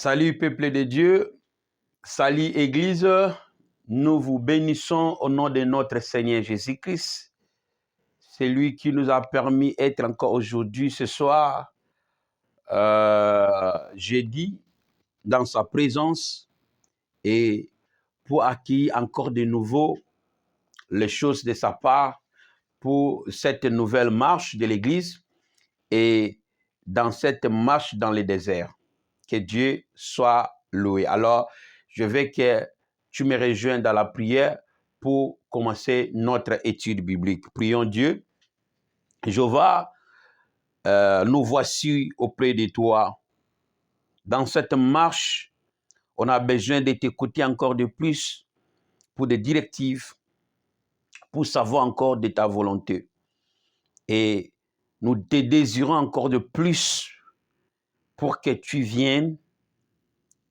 Salut peuple de Dieu, salut Église, nous vous bénissons au nom de notre Seigneur Jésus-Christ. C'est lui qui nous a permis d'être encore aujourd'hui, ce soir, jeudi, dans sa présence et pour acquérir encore de nouveau les choses de sa part pour cette nouvelle marche de l'Église et dans cette marche dans le désert. Que Dieu soit loué. Alors, je veux que tu me rejoignes dans la prière pour commencer notre étude biblique. Prions Dieu. Jéhovah, nous voici auprès de toi. Dans cette marche, on a besoin de t'écouter encore de plus pour des directives, pour savoir encore de ta volonté. Et nous te désirons encore de plus pour que tu viennes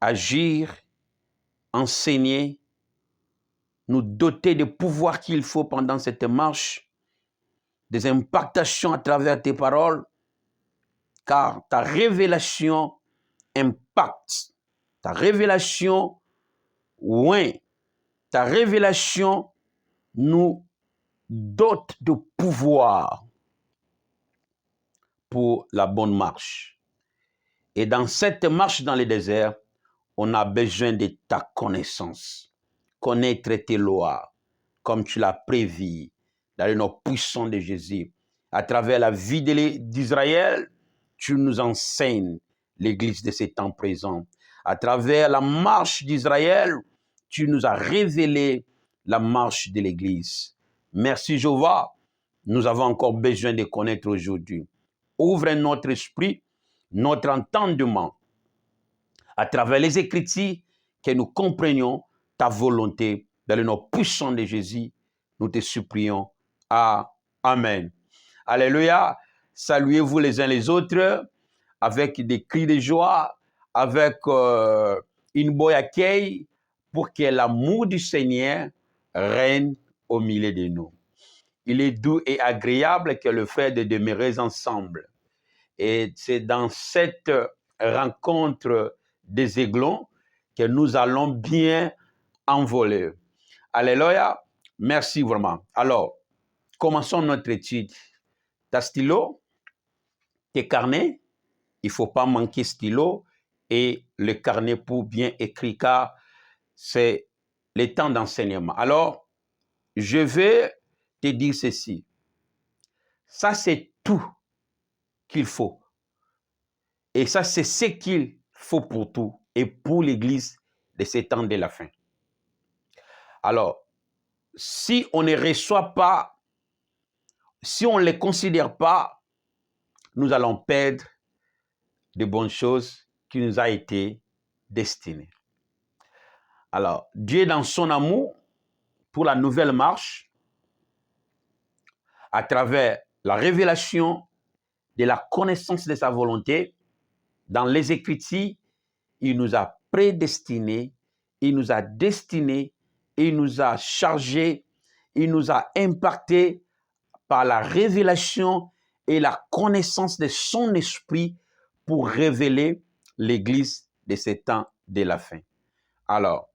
agir, enseigner, nous doter de pouvoir qu'il faut pendant cette marche, des impactations à travers tes paroles, car ta révélation impacte, ta révélation, oui, ta révélation nous dote de pouvoir pour la bonne marche. Et dans cette marche dans le désert, on a besoin de ta connaissance. Connaître tes lois, comme tu l'as prévu dans le nom puissant de Jésus. À travers la vie d'Israël, tu nous enseignes l'Église de ces temps présents. À travers la marche d'Israël, tu nous as révélé la marche de l'Église. Merci Jéhovah, nous avons encore besoin de connaître aujourd'hui. Ouvre notre esprit, notre entendement, à travers les Écritures, que nous comprenions ta volonté. Dans le nom puissant de Jésus, nous te supplions. Amen. Alléluia. Saluez-vous les uns les autres avec des cris de joie, avec une bonne accueil pour que l'amour du Seigneur règne au milieu de nous. Il est doux et agréable que le fait de demeurer ensemble. Et c'est dans cette rencontre des aiglons que nous allons bien envoler. Alléluia. Merci vraiment. Alors, commençons notre étude. Ta stylo, tes carnets, il ne faut pas manquer stylo et le carnet pour bien écrire car c'est le temps d'enseignement. Alors, je vais te dire ceci. Ça, c'est tout qu'il faut. Et ça, c'est ce qu'il faut pour tout et pour l'Église de ces temps de la fin. Alors, si on ne reçoit pas, si on ne les considère pas, nous allons perdre de bonnes choses qui nous a été destinées. Alors, Dieu dans son amour pour la nouvelle marche, à travers la révélation de la connaissance de sa volonté, dans les Écritures, il nous a prédestinés, il nous a destinés, il nous a chargés, il nous a impactés par la révélation et la connaissance de son esprit pour révéler l'Église de ces temps de la fin. Alors,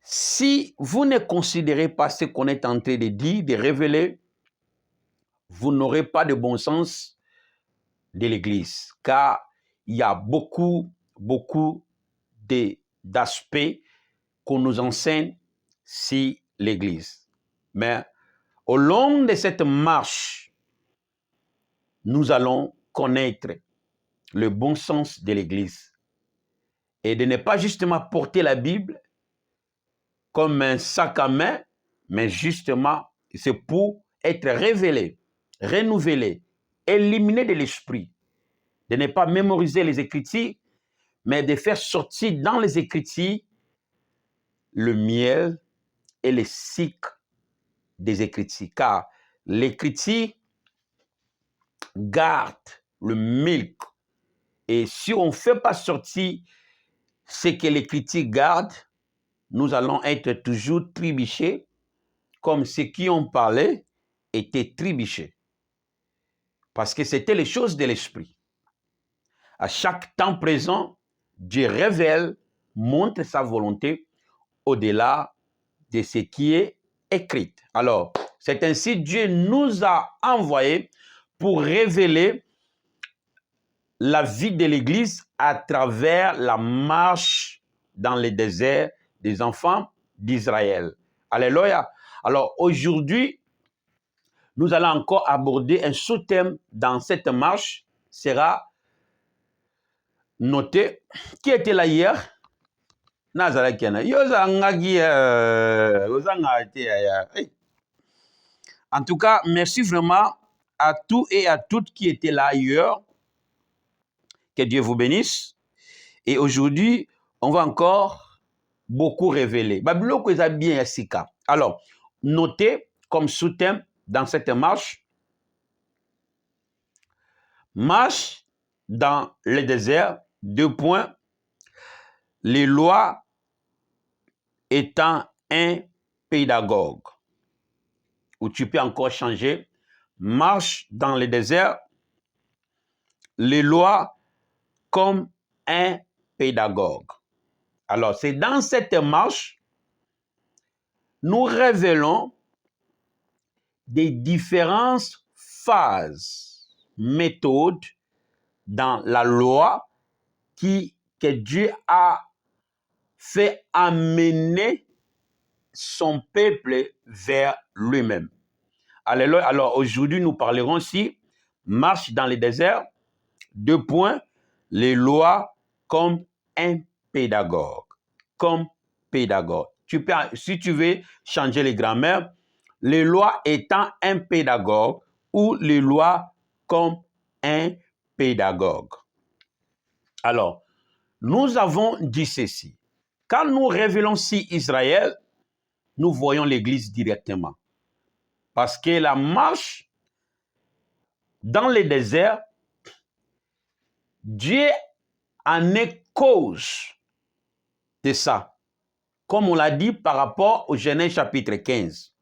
si vous ne considérez pas ce qu'on est en train de dire, de révéler, vous n'aurez pas de bon sens de l'Église, car il y a beaucoup d'aspects qu'on nous enseigne sur l'Église. Mais au long de cette marche, nous allons connaître le bon sens de l'Église et de ne pas justement porter la Bible comme un sac à main, mais justement, c'est pour être révélé, renouvelé, éliminé de l'esprit, de ne pas mémoriser les Écritures, mais de faire sortir dans les Écritures le miel et le sucre des Écritures. Car l'Écriture garde le milk. Et si on ne fait pas sortir ce que l'Écriture garde, nous allons être toujours trébuchés, comme ceux qui ont parlé étaient trébuchés. Parce que c'était les choses de l'esprit. À chaque temps présent, Dieu révèle, montre sa volonté au-delà de ce qui est écrit. Alors, c'est ainsi Dieu nous a envoyés pour révéler la vie de l'Église à travers la marche dans le désert des enfants d'Israël. Alléluia. Alors aujourd'hui, nous allons encore aborder un sous-thème dans cette marche, sera noté. Qui était là hier? En tout cas, merci vraiment à tous et à toutes qui étaient là hier. Que Dieu vous bénisse. Et aujourd'hui, on va encore beaucoup révéler. Alors, notez comme sous-thème dans cette marche, marche dans le désert, 2 points, les lois étant un pédagogue. Ou tu peux encore changer, marche dans le désert, les lois comme un pédagogue. Alors, c'est dans cette marche, nous révélons des différentes phases, méthodes dans la loi que Dieu a fait amener son peuple vers lui-même. Alléluia. Alors aujourd'hui, nous parlerons ici, marche dans le désert, 2 points, les lois comme un pédagogue. Comme pédagogue. Si tu veux changer les grammaires, les lois étant un pédagogue ou les lois comme un pédagogue. Alors, nous avons dit ceci. Quand nous révélons si Israël, nous voyons l'Église directement. Parce que la marche dans le désert, Dieu en est cause de ça. Comme on l'a dit par rapport au Genèse chapitre 15.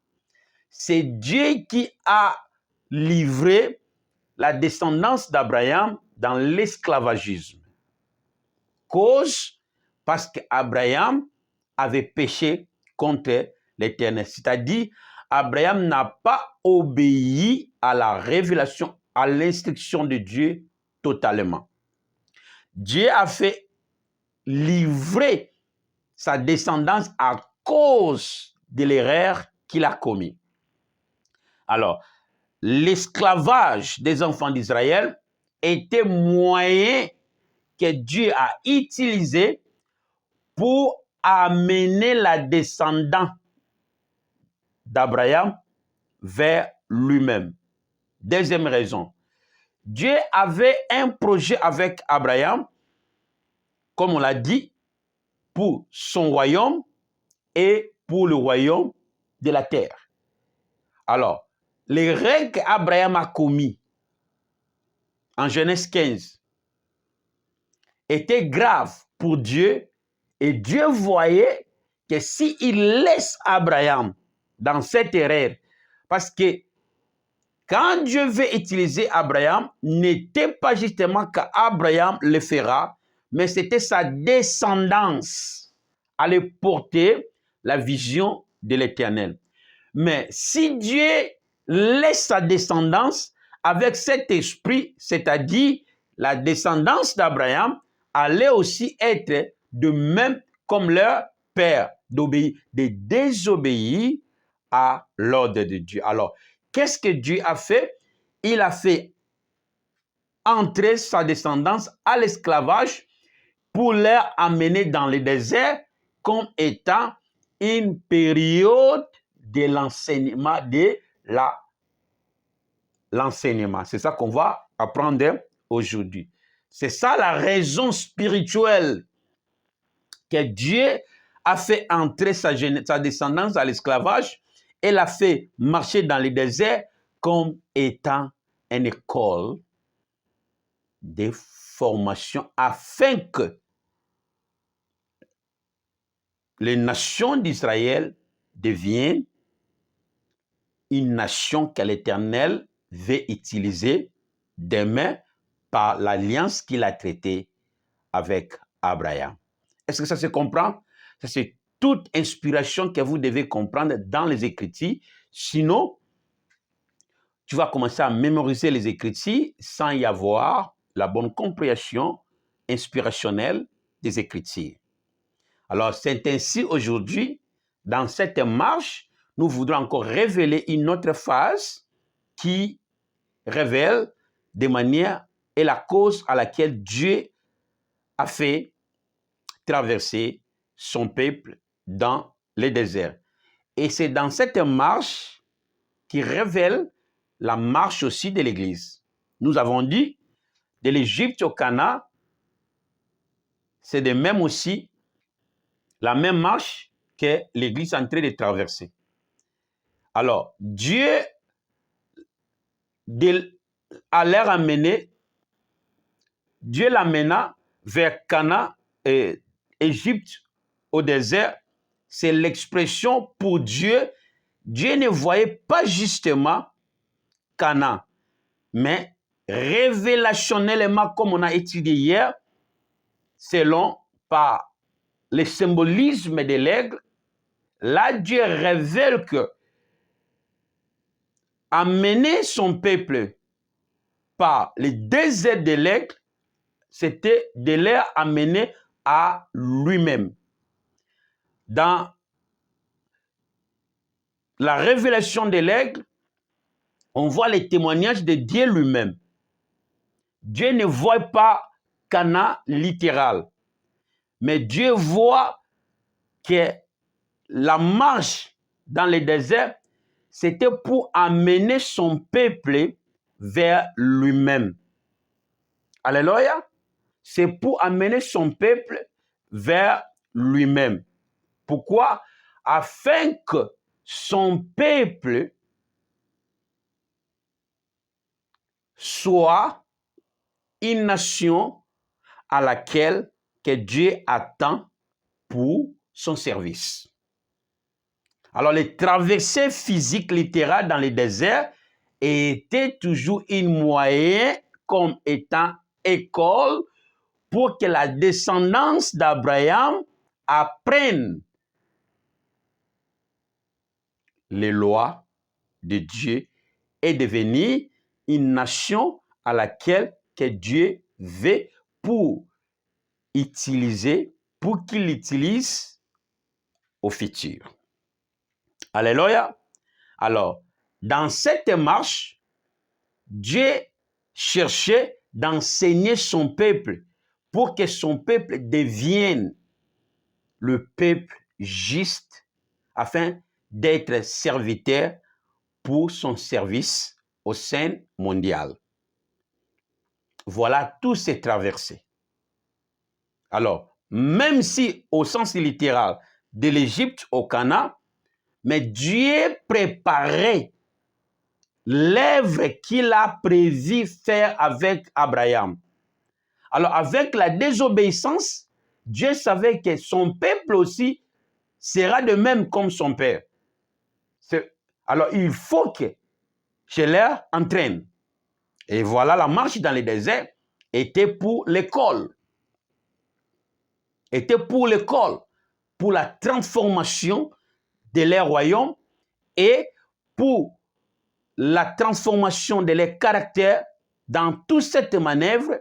C'est Dieu qui a livré la descendance d'Abraham dans l'esclavagisme. Cause parce qu'Abraham avait péché contre l'Éternel. C'est-à-dire, Abraham n'a pas obéi à la révélation, à l'instruction de Dieu totalement. Dieu a fait livrer sa descendance à cause de l'erreur qu'il a commis. Alors, l'esclavage des enfants d'Israël était moyen que Dieu a utilisé pour amener la descendance d'Abraham vers lui-même. Deuxième raison, Dieu avait un projet avec Abraham, comme on l'a dit, pour son royaume et pour le royaume de la terre. Alors, les règles qu'Abraham a commis en Genèse 15 étaient graves pour Dieu et Dieu voyait que s'il laisse Abraham dans cette erreur, parce que quand Dieu veut utiliser Abraham, n'était pas justement qu'Abraham le fera, mais c'était sa descendance allait porter la vision de l'Éternel. Mais si Dieu laisse sa descendance avec cet esprit, c'est-à-dire la descendance d'Abraham, allait aussi être de même comme leur père, de désobéir à l'ordre de Dieu. Alors, qu'est-ce que Dieu a fait? Il a fait entrer sa descendance à l'esclavage pour leur amener dans le désert comme étant une période de l'enseignement, l'enseignement. C'est ça qu'on va apprendre aujourd'hui. C'est ça la raison spirituelle que Dieu a fait entrer sa descendance à l'esclavage et l'a fait marcher dans le désert comme étant une école de formation afin que les nations d'Israël deviennent une nation que l'Éternel veut utiliser demain par l'alliance qu'il a traitée avec Abraham. Est-ce que ça se comprend? Ça, c'est toute inspiration que vous devez comprendre dans les Écritures. Sinon, tu vas commencer à mémoriser les Écritures sans y avoir la bonne compréhension inspirationnelle des Écritures. Alors, c'est ainsi aujourd'hui, dans cette marche, nous voudrons encore révéler une autre phase qui révèle de manière et la cause à laquelle Dieu a fait traverser son peuple dans les déserts. Et c'est dans cette marche qui révèle la marche aussi de l'Église. Nous avons dit, de l'Égypte au Canaan, c'est de même aussi la même marche que l'Église est en train de traverser. Alors, Dieu a l'air amené, Dieu l'amena vers Canaan et Égypte au désert. C'est l'expression pour Dieu. Dieu ne voyait pas justement Canaan, mais révélationnellement, comme on a étudié hier, selon par le symbolisme de l'aigle, là Dieu révèle que amener son peuple par les déserts de l'aigle, c'était de l'air amené à lui-même. Dans la révélation de l'aigle, on voit les témoignages de Dieu lui-même. Dieu ne voit pas Canaan littéral, mais Dieu voit que la marche dans le désert, c'était pour amener son peuple vers lui-même. Alléluia. C'est pour amener son peuple vers lui-même. Pourquoi? Afin que son peuple soit une nation à laquelle que Dieu attend pour son service. Alors, les traversées physiques littérales dans les déserts étaient toujours une moyen comme étant école pour que la descendance d'Abraham apprenne les lois de Dieu et devenir une nation à laquelle que Dieu veut pour utiliser, pour qu'il l'utilise au futur. Alléluia. Alors, dans cette marche, Dieu cherchait d'enseigner son peuple pour que son peuple devienne le peuple juste afin d'être serviteur pour son service au sein mondial. Voilà tous ces traversées. Alors, même si au sens littéral de l'Égypte au Canaan, mais Dieu préparait l'œuvre qu'il a prévu faire avec Abraham. Alors, avec la désobéissance, Dieu savait que son peuple aussi sera de même comme son père. Alors, il faut que je leur entraîne. Et voilà, la marche dans les déserts était pour l'école. Était pour l'école, pour la transformation de leur royaume et pour la transformation de leur caractère. Dans toute cette manœuvre,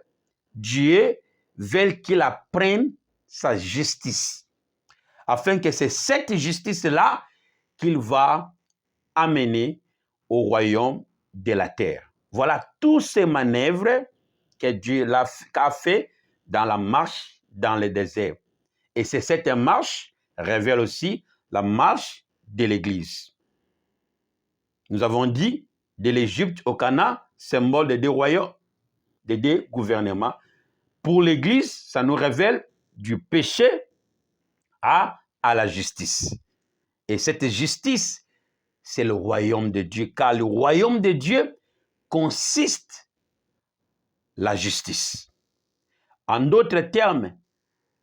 Dieu veut qu'il apprenne sa justice, afin que c'est cette justice-là qu'il va amener au royaume de la terre. Voilà toutes ces manœuvres que Dieu a fait dans la marche dans le désert. Et c'est cette marche révèle aussi la marche de l'Église. Nous avons dit de l'Égypte au Canaan, symbole de deux royaumes, de deux gouvernements. Pour l'Église, ça nous révèle du péché à la justice. Et cette justice, c'est le royaume de Dieu, car le royaume de Dieu consiste la justice. En d'autres termes,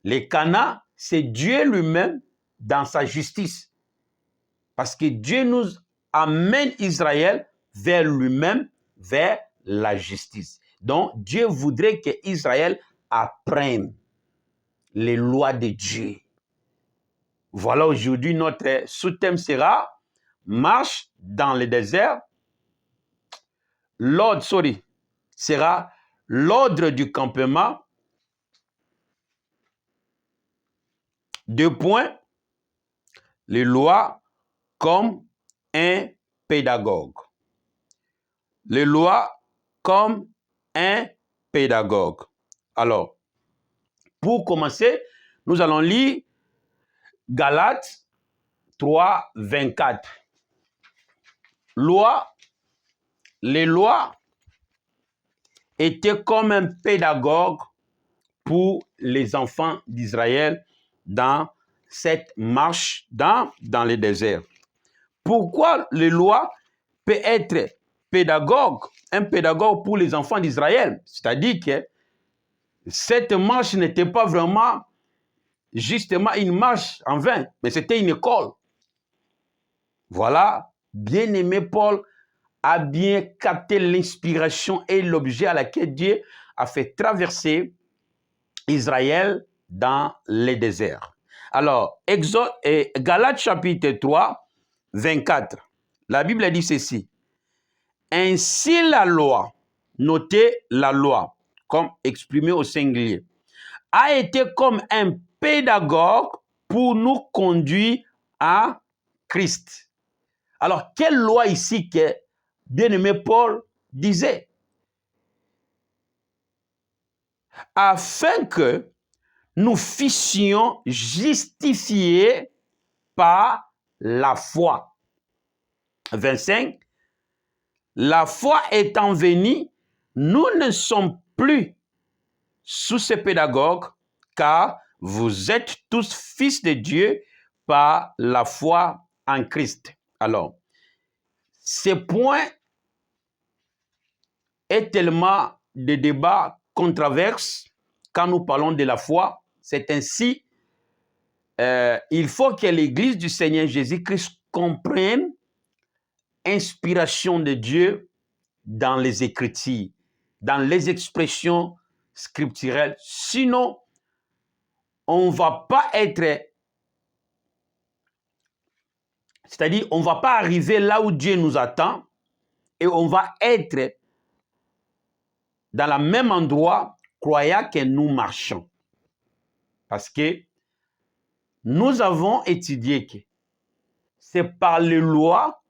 le Canaan, c'est Dieu lui-même dans sa justice. Parce que Dieu nous amène Israël vers lui-même, vers la justice. Donc, Dieu voudrait que Israël apprenne les lois de Dieu. Voilà, aujourd'hui, notre sous-thème sera marche dans le désert. Sera l'ordre du campement. 2 points. Les lois comme un pédagogue. Les lois comme un pédagogue. Alors, pour commencer, nous allons lire Galates 3, 24. Les lois étaient comme un pédagogue pour les enfants d'Israël dans cette marche dans le désert. Pourquoi les lois peuvent être un pédagogue pour les enfants d'Israël? C'est-à-dire que cette marche n'était pas vraiment justement une marche en vain, mais c'était une école. Voilà, bien-aimé Paul a bien capté l'inspiration et l'objet à laquelle Dieu a fait traverser Israël dans les déserts. Alors, Galates chapitre 3, 24, la Bible dit ceci. Ainsi la loi, notez la loi, comme exprimé au singulier, a été comme un pédagogue pour nous conduire à Christ. Alors, quelle loi ici que bien-aimé Paul disait? Afin que nous fussions justifiés par la foi. 25. La foi étant venue, nous ne sommes plus sous ces pédagogues, car vous êtes tous fils de Dieu par la foi en Christ. Alors, ce point est tellement de débats controverses quand nous parlons de la foi. C'est ainsi, il faut que l'Église du Seigneur Jésus-Christ comprenne l'inspiration de Dieu dans les Écritures, dans les expressions scripturelles. Sinon, on ne va pas être, c'est-à-dire on ne va pas arriver là où Dieu nous attend et on va être dans le même endroit croyant que nous marchons. Parce que nous avons étudié que c'est par les lois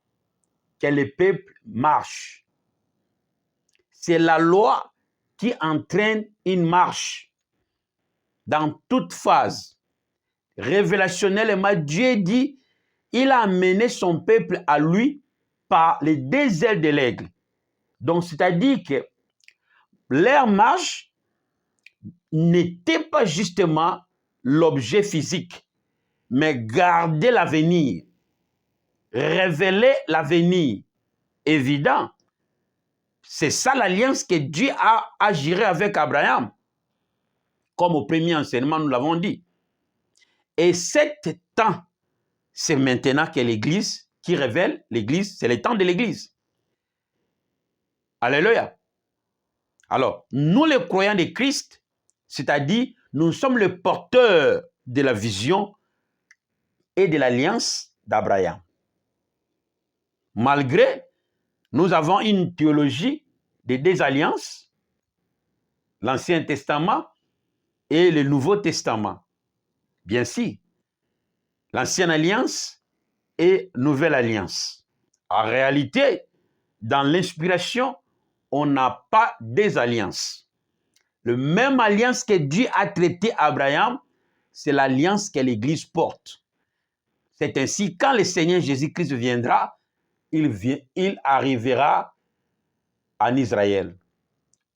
que le peuple marche. C'est la loi qui entraîne une marche dans toute phase. Révélationnellement, Dieu dit, il a amené son peuple à lui par les 2 ailes de l'aigle. Donc, c'est-à-dire que leur marche n'était pas justement l'objet physique, mais garder l'avenir, révéler l'avenir évident. C'est ça l'alliance que Dieu a gérée avec Abraham, comme au premier enseignement, nous l'avons dit. Et cet temps, c'est maintenant que l'Église qui révèle l'Église, c'est le temps de l'Église. Alléluia. Alors, nous les croyants de Christ, c'est-à-dire, nous sommes les porteurs de la vision et de l'alliance d'Abraham. Malgré, nous avons une théologie des 2 alliances, l'Ancien Testament et le Nouveau Testament. Bien sûr, l'Ancienne Alliance et Nouvelle Alliance. En réalité, dans l'inspiration, on n'a pas 2 alliances. Le même alliance que Dieu a traité Abraham, c'est l'alliance que l'Église porte. C'est ainsi, quand le Seigneur Jésus-Christ viendra, il arrivera en Israël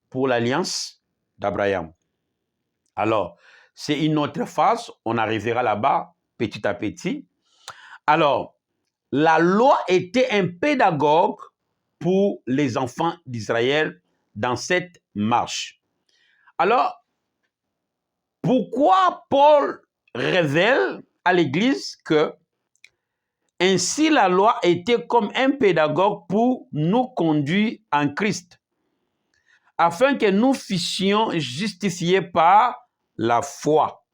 pour l'alliance d'Abraham. Alors, c'est une autre phase, on arrivera là-bas petit à petit. Alors, la loi était un pédagogue pour les enfants d'Israël dans cette marche. Alors, pourquoi Paul révèle à l'Église que ainsi la loi était comme un pédagogue pour nous conduire en Christ, afin que nous fussions justifiés par la foi.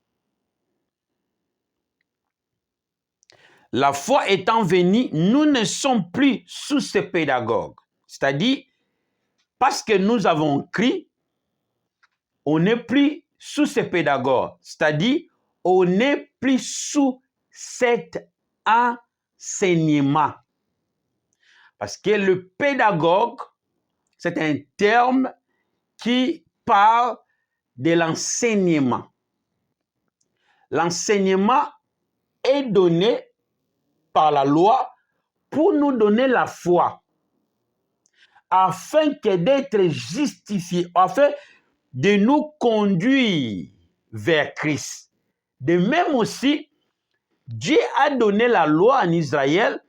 La foi étant venue, nous ne sommes plus sous ces pédagogues. C'est-à-dire, parce que nous avons crié, on n'est plus sous ces pédagogues. C'est-à-dire, on n'est plus sous cet enseignement. Parce que le pédagogue, c'est un terme qui parle de l'enseignement. L'enseignement est donné par la loi pour nous donner la foi, afin que d'être justifiés, afin de nous conduire vers Christ. De même aussi, Dieu a donné la loi en Israël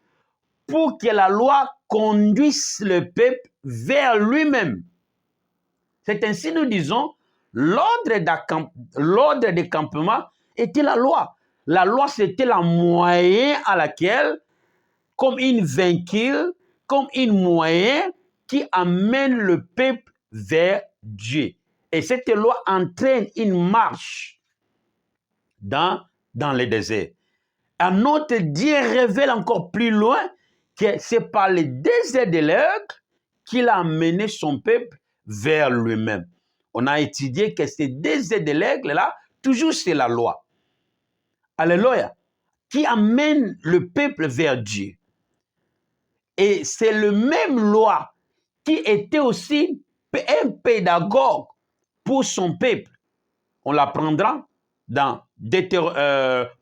pour que la loi conduise le peuple vers lui-même. C'est ainsi, nous disons, l'ordre de campement était la loi. La loi, c'était la moyen à laquelle, comme une véhicule, comme une moyen qui amène le peuple vers Dieu. Et cette loi entraîne une marche dans le désert. Un autre Dieu révèle encore plus loin que c'est par le désert de l'aigle qu'il a amené son peuple vers lui-même. On a étudié que ce désert de l'aigle-là, toujours c'est la loi. Alléluia. Qui amène le peuple vers Dieu. Et c'est le même loi qui était aussi un pédagogue pour son peuple. On l'apprendra dans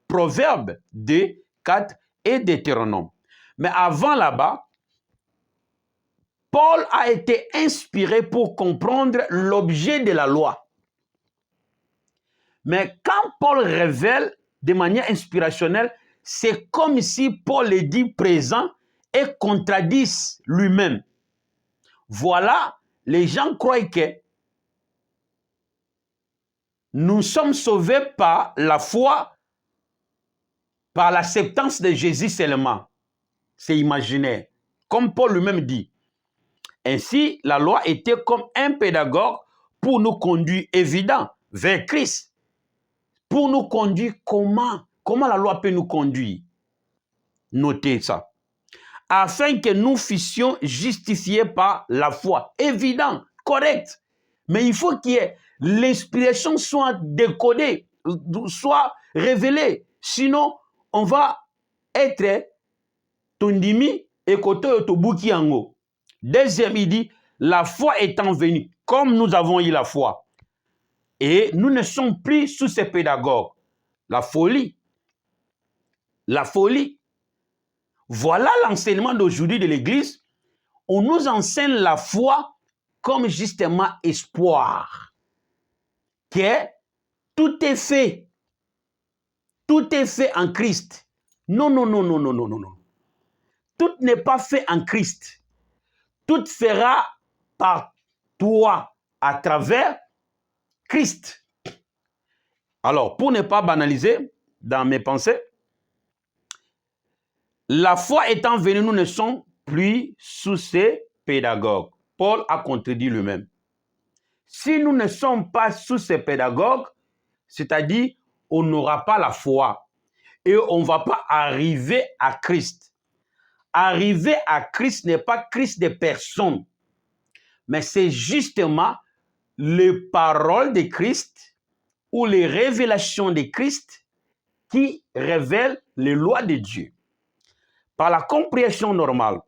Proverbes 2, 4 et Deutéronome. Mais avant là-bas, Paul a été inspiré pour comprendre l'objet de la loi. Mais quand Paul révèle de manière inspirationnelle, c'est comme si Paul le dit présent et contradit lui-même. Voilà, les gens croient que nous sommes sauvés par la foi, par l'acceptance de Jésus seulement. C'est imaginaire. Comme Paul lui-même dit. Ainsi, la loi était comme un pédagogue pour nous conduire, évident, vers Christ. Pour nous conduire comment? Comment la loi peut nous conduire? Notez ça. Afin que nous fussions justifiés par la foi. Évident, correct. Mais il faut que l'inspiration soit décodée, soit révélée. Sinon, on va être tondimi et koto yotobuki yango. Deuxième, il dit, la foi étant venue, comme nous avons eu la foi, et nous ne sommes plus sous ces pédagogues. La folie. La folie. Voilà l'enseignement d'aujourd'hui de l'Église. On nous enseigne la foi comme justement espoir. Que tout est fait. Tout est fait en Christ. Non, non, non, non, non, non, non, non. Tout n'est pas fait en Christ. Tout fera par toi à travers Christ. Alors, pour ne pas banaliser dans mes pensées, la foi étant venue, nous ne sommes plus sous ces pédagogues. Paul a contredit lui-même. Si nous ne sommes pas sous ces pédagogues, c'est-à-dire on n'aura pas la foi et on ne va pas arriver à Christ. Arriver à Christ n'est pas Christ de personne, mais c'est justement les paroles de Christ ou les révélations de Christ qui révèlent les lois de Dieu. Par la compréhension normale,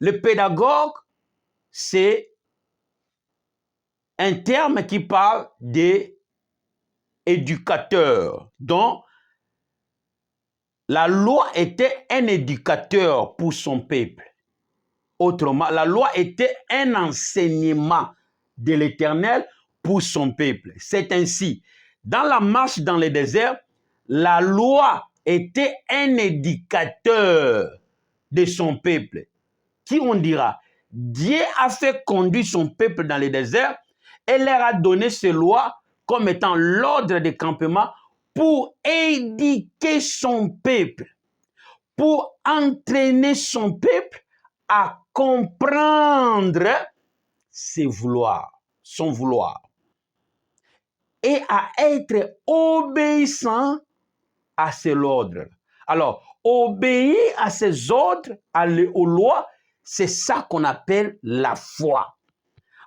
le pédagogue, c'est un terme qui parle d'éducateur, dont la loi était un éducateur pour son peuple. Autrement, la loi était un enseignement de l'Éternel pour son peuple. C'est ainsi, dans la marche dans le désert, la loi était un éducateur de son peuple. Qui on dira, Dieu a fait conduire son peuple dans le désert et leur a donné ces lois comme étant l'ordre de campement pour éduquer son peuple, pour entraîner son peuple à comprendre ses vouloirs, son vouloir, et à être obéissant à cet ordre. Alors, obéir à ces ordres, aux lois, c'est ça qu'on appelle la foi.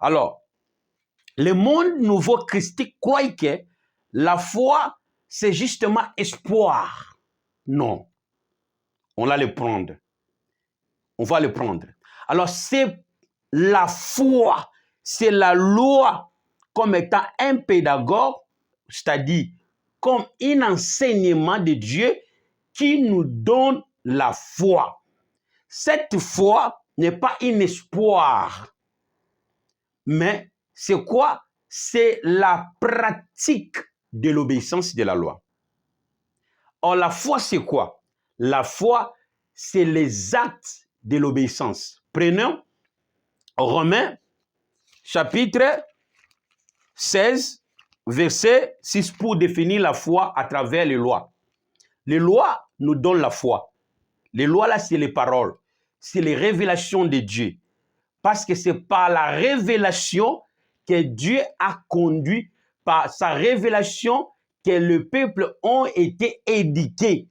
Alors, le monde nouveau christique croit que la foi, c'est justement espoir. Non, on va le prendre. On va le prendre. Alors, c'est la foi, c'est la loi comme étant un pédagogue, c'est-à-dire comme un enseignement de Dieu qui nous donne la foi. Cette foi n'est pas un espoir, mais c'est quoi? C'est la pratique de l'obéissance de la loi. Or, la foi, c'est quoi? La foi, c'est les actes de l'obéissance. Prenons Romains, chapitre 16, verset 6, pour définir la foi à travers les lois. Les lois nous donnent la foi. Les lois, là, c'est les paroles. C'est les révélations de Dieu. Parce que c'est par la révélation que Dieu a conduit, par sa révélation que le peuple ont été éduqués.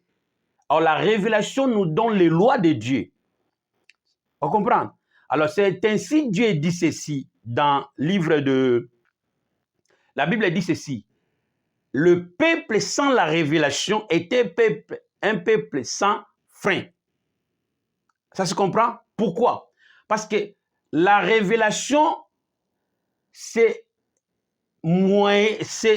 Alors, la révélation nous donne les lois de Dieu. On comprend? Alors, c'est ainsi Dieu dit ceci dans le livre de... La Bible dit ceci. Le peuple sans la révélation était un peuple sans frein. Ça se comprend? Pourquoi? Parce que la révélation, c'est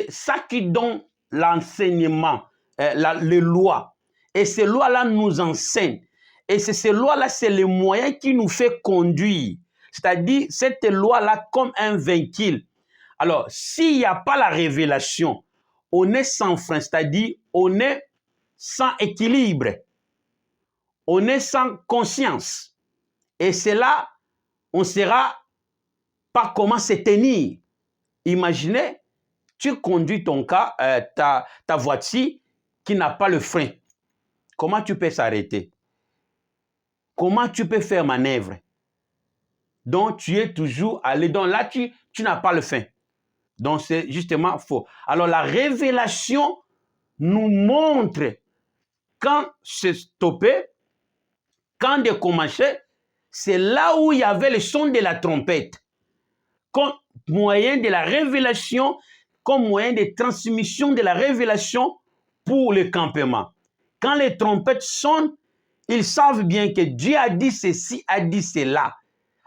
ça qui donne l'enseignement, les lois. Et ces lois-là nous enseignent. Et ces lois-là, c'est le moyen qui nous fait conduire. C'est-à-dire, cette loi-là comme un véhicule. Alors, s'il n'y a pas la révélation, on est sans frein, c'est-à-dire, on est sans équilibre. On est sans conscience. Et c'est là, on ne saura pas comment se tenir. Imaginez, tu conduis ta voiture qui n'a pas le frein. Comment tu peux s'arrêter? Comment tu peux faire manœuvre? Donc, tu es toujours allé. Donc là, tu n'as pas le frein. Donc, c'est justement faux. Alors, la révélation nous montre quand se stopper, quand décommencer. C'est là où il y avait le son de la trompette. Comme moyen de la révélation, comme moyen de transmission de la révélation pour le campement. Quand les trompettes sonnent, ils savent bien que Dieu a dit ceci, a dit cela.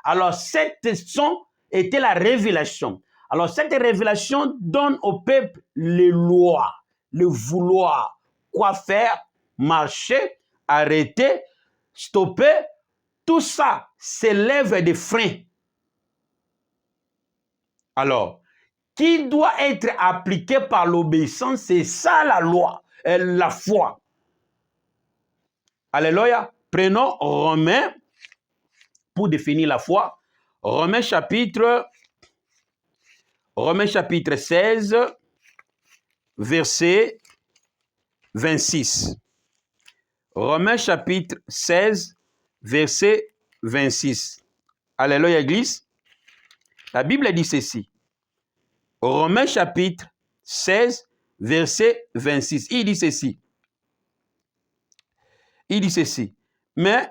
Alors, cette son était la révélation. Alors, cette révélation donne au peuple les lois, le vouloir, quoi faire, marcher, arrêter, stopper. Tout ça s'élève des freins. Alors, qui doit être appliqué par l'obéissance, c'est ça la loi, la foi. Alléluia. Prenons Romains pour définir la foi. Romains chapitre 16, verset 26. Romains chapitre 16, verset 26. Alléluia, Église. La Bible dit ceci. Romains chapitre 16, verset 26. Il dit ceci. Il dit ceci. Mais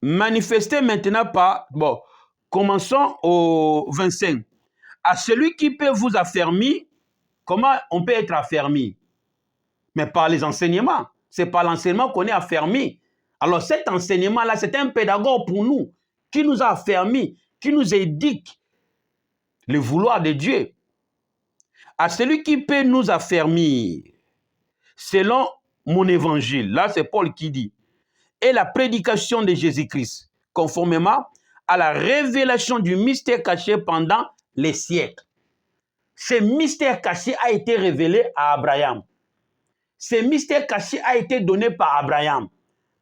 manifestez maintenant par... Bon, commençons au 25. À celui qui peut vous affermir, comment on peut être affermi? Mais par les enseignements. C'est par l'enseignement qu'on est affermi. Alors cet enseignement-là, c'est un pédagogue pour nous, qui nous a affermis, qui nous éduque le vouloir de Dieu. À celui qui peut nous affermir, selon mon évangile, là c'est Paul qui dit, et la prédication de Jésus-Christ, conformément à la révélation du mystère caché pendant les siècles. Ce mystère caché a été révélé à Abraham. Ce mystère caché a été donné par Abraham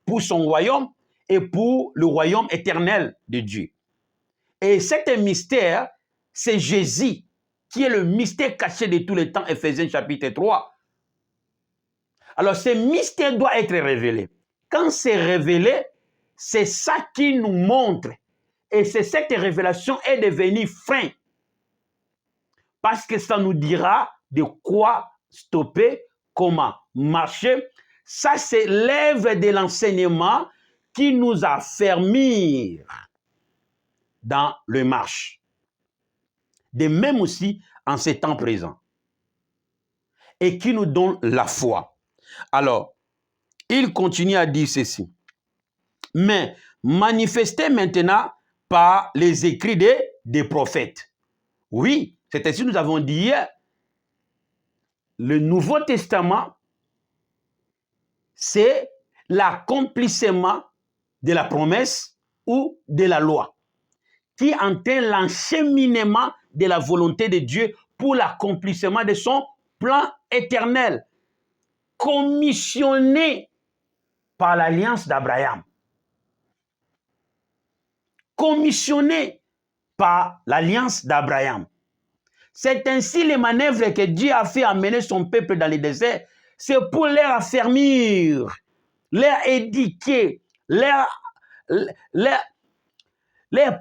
pour son royaume et pour le royaume éternel de Dieu. Et cet mystère, c'est Jésus qui est le mystère caché de tous les temps, Ephésiens chapitre 3. Alors, ce mystère doit être révélé. Quand c'est révélé, c'est ça qui nous montre. Et c'est cette révélation est devenue frein. Parce que ça nous dira de quoi stopper, comment marcher. Ça, c'est l'œuvre de l'enseignement qui nous affermit dans le marche. De même aussi en ces temps présents. Et qui nous donne la foi. Alors, il continue à dire ceci. Mais manifesté maintenant par les écrits des prophètes. Oui, c'est ainsi que nous avons dit hier. Le Nouveau Testament, c'est l'accomplissement de la promesse ou de la loi, qui entend l'encheminement de la volonté de Dieu pour l'accomplissement de son plan éternel, commissionné par l'alliance d'Abraham. Commissionné par l'alliance d'Abraham. C'est ainsi les manœuvres que Dieu a fait amener son peuple dans le désert. C'est pour leur affermir, leur éduquer, leur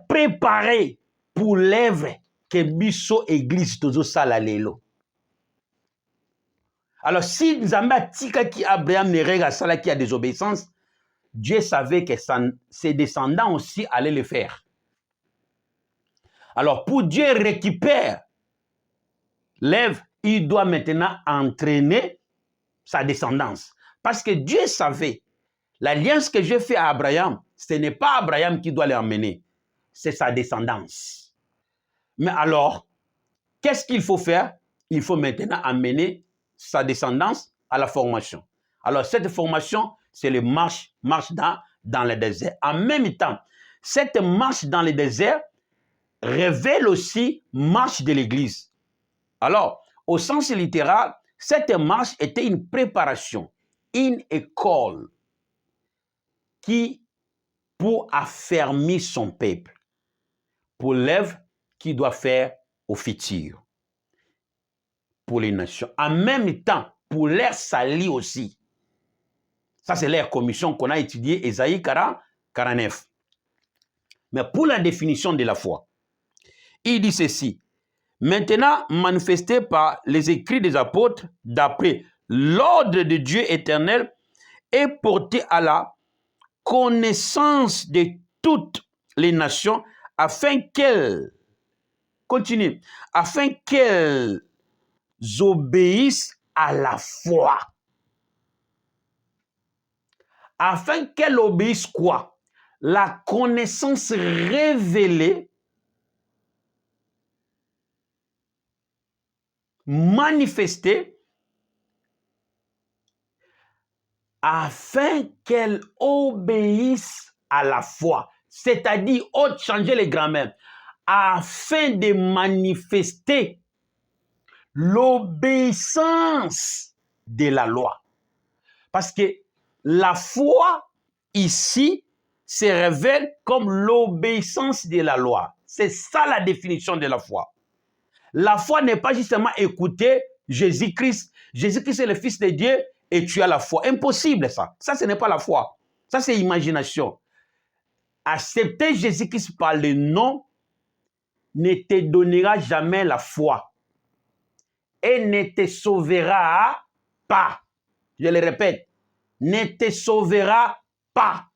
préparer pour l'œuvre que biso église tozo sala lelo. Alors si Nzamba tika ki Abraham ne rega sala qui a désobéissance, Dieu savait que ses descendants aussi allaient le faire. Alors pour Dieu récupère l'œuvre, il doit maintenant entraîner sa descendance. Parce que Dieu savait, l'alliance que j'ai faite à Abraham, ce n'est pas Abraham qui doit l'emmener, c'est sa descendance. Mais alors, qu'est-ce qu'il faut faire? Il faut maintenant amener sa descendance à la formation. Alors cette formation, c'est le marche dans le désert. En même temps, cette marche dans le désert révèle aussi marche de l'Église. Alors, au sens littéral, cette marche était une préparation, une école qui, pour affermir son peuple, pour l'œuvre qu'il doit faire au futur, pour les nations. En même temps, pour leur salut aussi. Ça, c'est leur commission qu'on a étudiée, Ésaïe 49. Mais pour la définition de la foi, il dit ceci. Maintenant manifesté par les écrits des apôtres, d'après l'ordre de Dieu éternel, et porté à la connaissance de toutes les nations, afin qu'elles obéissent à la foi. Afin qu'elles obéissent quoi? La connaissance révélée, manifestée, afin qu'elles obéissent à la foi. C'est-à-dire, changer les grammaires, afin de manifester l'obéissance de la loi. Parce que la foi, ici, se révèle comme l'obéissance de la loi. C'est ça la définition de la foi. La foi n'est pas justement écouter Jésus-Christ. Jésus-Christ est le Fils de Dieu et tu as la foi. Impossible ça. Ça, ce n'est pas la foi. Ça, c'est imagination. Accepter Jésus-Christ par le nom ne te donnera jamais la foi et ne te sauvera pas. Je le répète, ne te sauvera pas.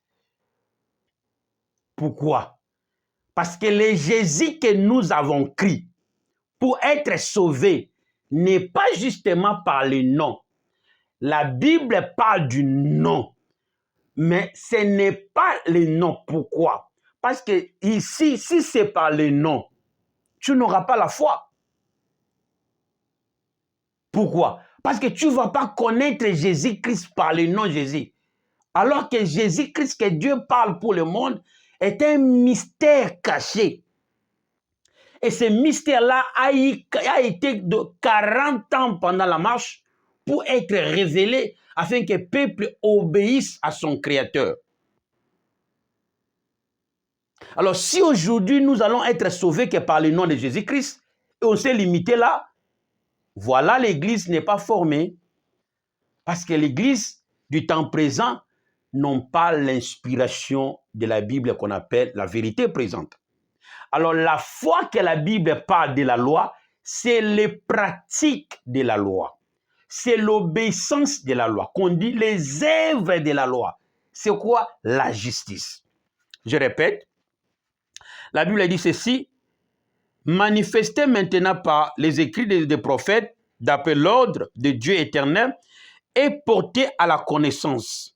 Pourquoi? Parce que le Jésus que nous avons cru pour être sauvé n'est pas justement par le nom. La Bible parle du nom, mais ce n'est pas le nom. Pourquoi? Parce que ici, si c'est par le nom, tu n'auras pas la foi. Pourquoi? Parce que tu ne vas pas connaître Jésus-Christ par le nom Jésus. Alors que Jésus-Christ que Dieu parle pour le monde est un mystère caché. Et ce mystère-là a été de 40 ans pendant la marche pour être révélé afin que le peuple obéisse à son Créateur. Alors si aujourd'hui nous allons être sauvés que par le nom de Jésus-Christ, et on s'est limité là, voilà, l'Église n'est pas formée. Parce que l'Église du temps présent n'a pas l'inspiration de la Bible qu'on appelle la vérité présente. Alors la foi que la Bible parle de la loi, c'est les pratiques de la loi. c'est l'obéissance de la loi. Qu'on dit les œuvres de la loi. C'est quoi? La justice. Je répète, la Bible dit ceci, manifesté maintenant par les écrits des prophètes, d'après l'ordre de Dieu éternel, et porté à la connaissance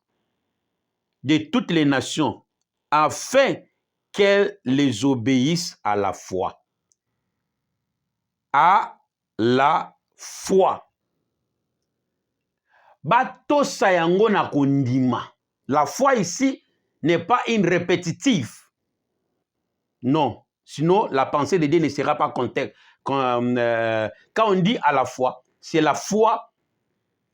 de toutes les nations, afin qu'elles les obéissent à la foi. À la foi. Bato sayango na kondima. La foi ici n'est pas une répétitive. Non. Sinon, la pensée de Dieu ne sera pas contexte. Quand on dit à la foi, c'est la foi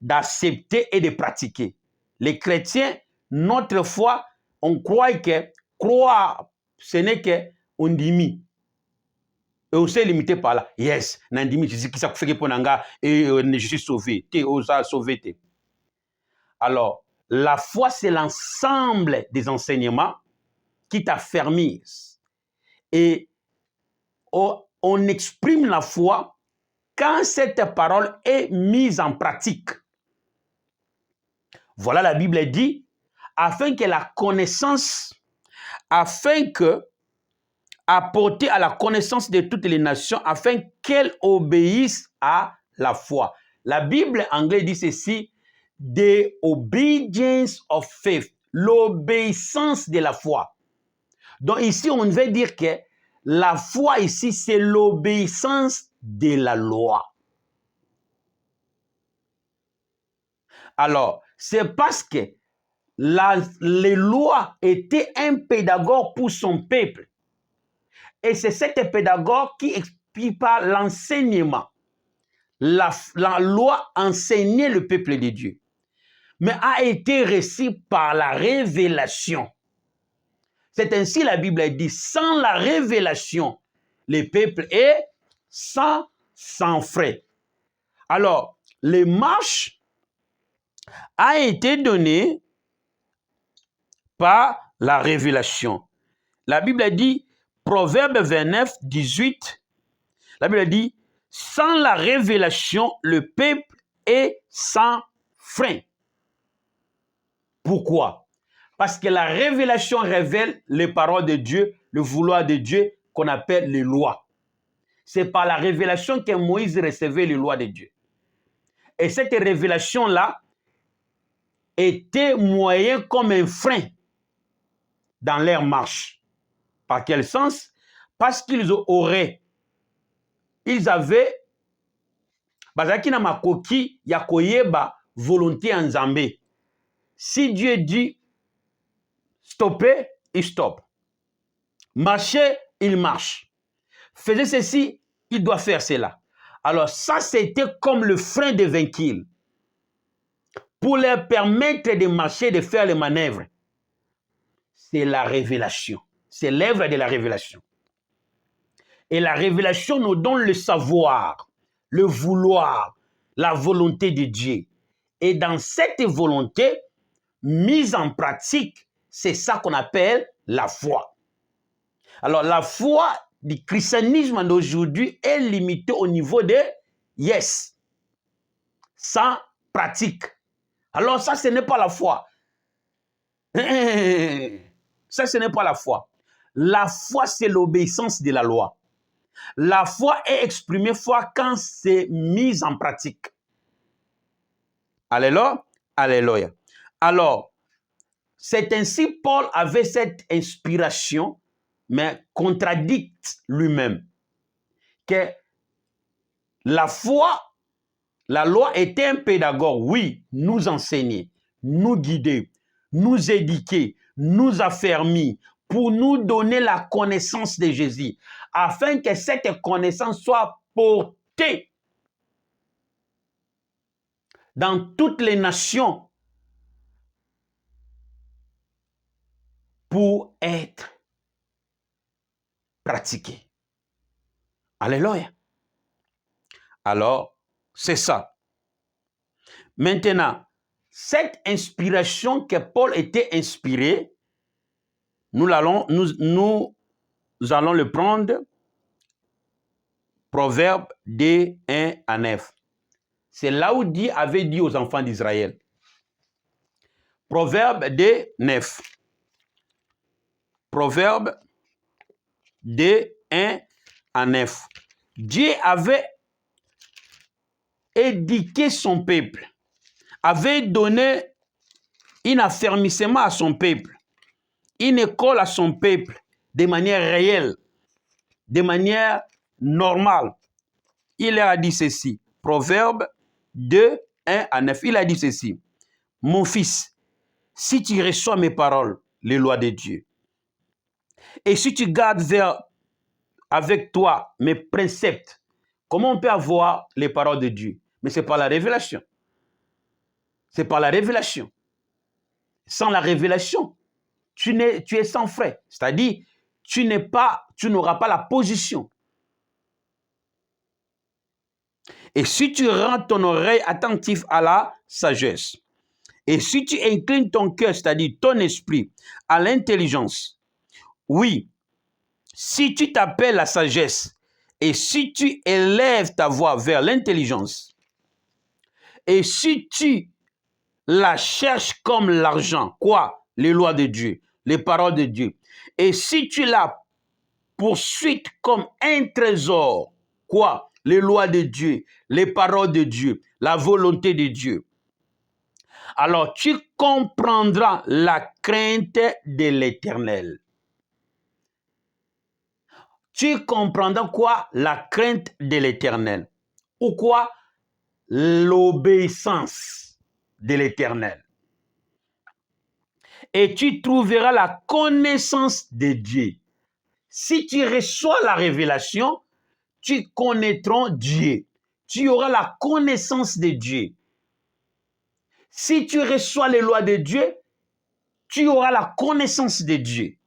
d'accepter et de pratiquer. Les chrétiens, notre foi, on croit que croire, ce n'est qu'on dit. Et on s'est limité par là. Yes, nandimi, je suis sauvé. Sauvé. Alors, la foi, c'est l'ensemble des enseignements qui t'affermissent. Et on exprime la foi quand cette parole est mise en pratique. Voilà, la Bible dit, afin que la connaissance, afin que apporter à la connaissance de toutes les nations, afin qu'elles obéissent à la foi. La Bible anglaise dit ceci, the obedience of faith, l'obéissance de la foi. Donc ici, on veut dire que la foi ici, c'est l'obéissance de la loi. Alors, c'est parce que les lois étaient un pédagogue pour son peuple. Et c'est cette pédagogue qui explique par l'enseignement. La loi enseignait le peuple de Dieu, mais a été reçue par la révélation. C'est ainsi la Bible dit, sans la révélation, le peuple est sans frais. Alors, les marches a été donné par la révélation. La Bible dit, Proverbe 29, 18, la Bible dit, sans la révélation, le peuple est sans frein. Pourquoi? Parce que la révélation révèle les paroles de Dieu, le vouloir de Dieu, qu'on appelle les lois. C'est par la révélation que Moïse recevait les lois de Dieu. Et cette révélation-là était moyen comme un frein dans leur marche. Par quel sens? Parce qu'ils avaient bazaki na makoki ya koyeba volonté en Nzambe. Si Dieu dit stopper, il stoppe. Marcher, il marche. Faisait ceci, il doit faire cela. Alors ça, c'était comme le frein de véhicule pour leur permettre de marcher, de faire les manœuvres. C'est la révélation. C'est l'œuvre de la révélation. Et la révélation nous donne le savoir, le vouloir, la volonté de Dieu. Et dans cette volonté, mise en pratique, c'est ça qu'on appelle la foi. Alors la foi du christianisme d'aujourd'hui est limitée au niveau de yes, sans pratique. Alors ça, ce n'est pas la foi. Ça, ce n'est pas la foi. La foi, c'est l'obéissance de la loi. La foi est exprimée quand c'est mis en pratique. Alléluia. Alléluia. Alors, c'est ainsi Paul avait cette inspiration, mais contradicte lui-même. Que la foi, la loi était un pédagogue, oui, nous enseigner, nous guider, nous éduquer, nous affermir, pour nous donner la connaissance de Jésus, afin que cette connaissance soit portée dans toutes les nations pour être pratiquée. Alléluia. Alors, c'est ça. Maintenant, cette inspiration que Paul était inspiré, nous allons le prendre, Proverbe 2, 1 à 9. C'est là où Dieu avait dit aux enfants d'Israël. Proverbe 2, 9. Proverbe 2, 1 à 9. Dieu avait éduqué son peuple, avait donné un affermissement à son peuple, une école à son peuple de manière réelle, de manière normale. Il a dit ceci, Proverbe 2, 1 à 9, il a dit ceci, « Mon fils, si tu reçois mes paroles, les lois de Dieu, et si tu gardes avec toi mes préceptes, comment on peut avoir les paroles de Dieu? Mais c'est par la révélation. C'est par la révélation. Sans la révélation, tu es sans frais. C'est-à-dire, tu n'auras pas la position. Et si tu rends ton oreille attentive à la sagesse, et si tu inclines ton cœur, c'est-à-dire ton esprit, à l'intelligence, oui, si tu t'appelles la sagesse, et si tu élèves ta voix vers l'intelligence, et si tu la cherches comme l'argent, quoi? Les lois de Dieu, les paroles de Dieu. Et si tu la poursuis comme un trésor, quoi? Les lois de Dieu, les paroles de Dieu, la volonté de Dieu. Alors tu comprendras la crainte de l'Éternel. Tu comprendras quoi? La crainte de l'Éternel. Ou quoi? L'obéissance de l'Éternel. Et tu trouveras la connaissance de Dieu. Si tu reçois la révélation, tu connaîtras Dieu. Tu auras la connaissance de Dieu. Si tu reçois les lois de Dieu, tu auras la connaissance de Dieu.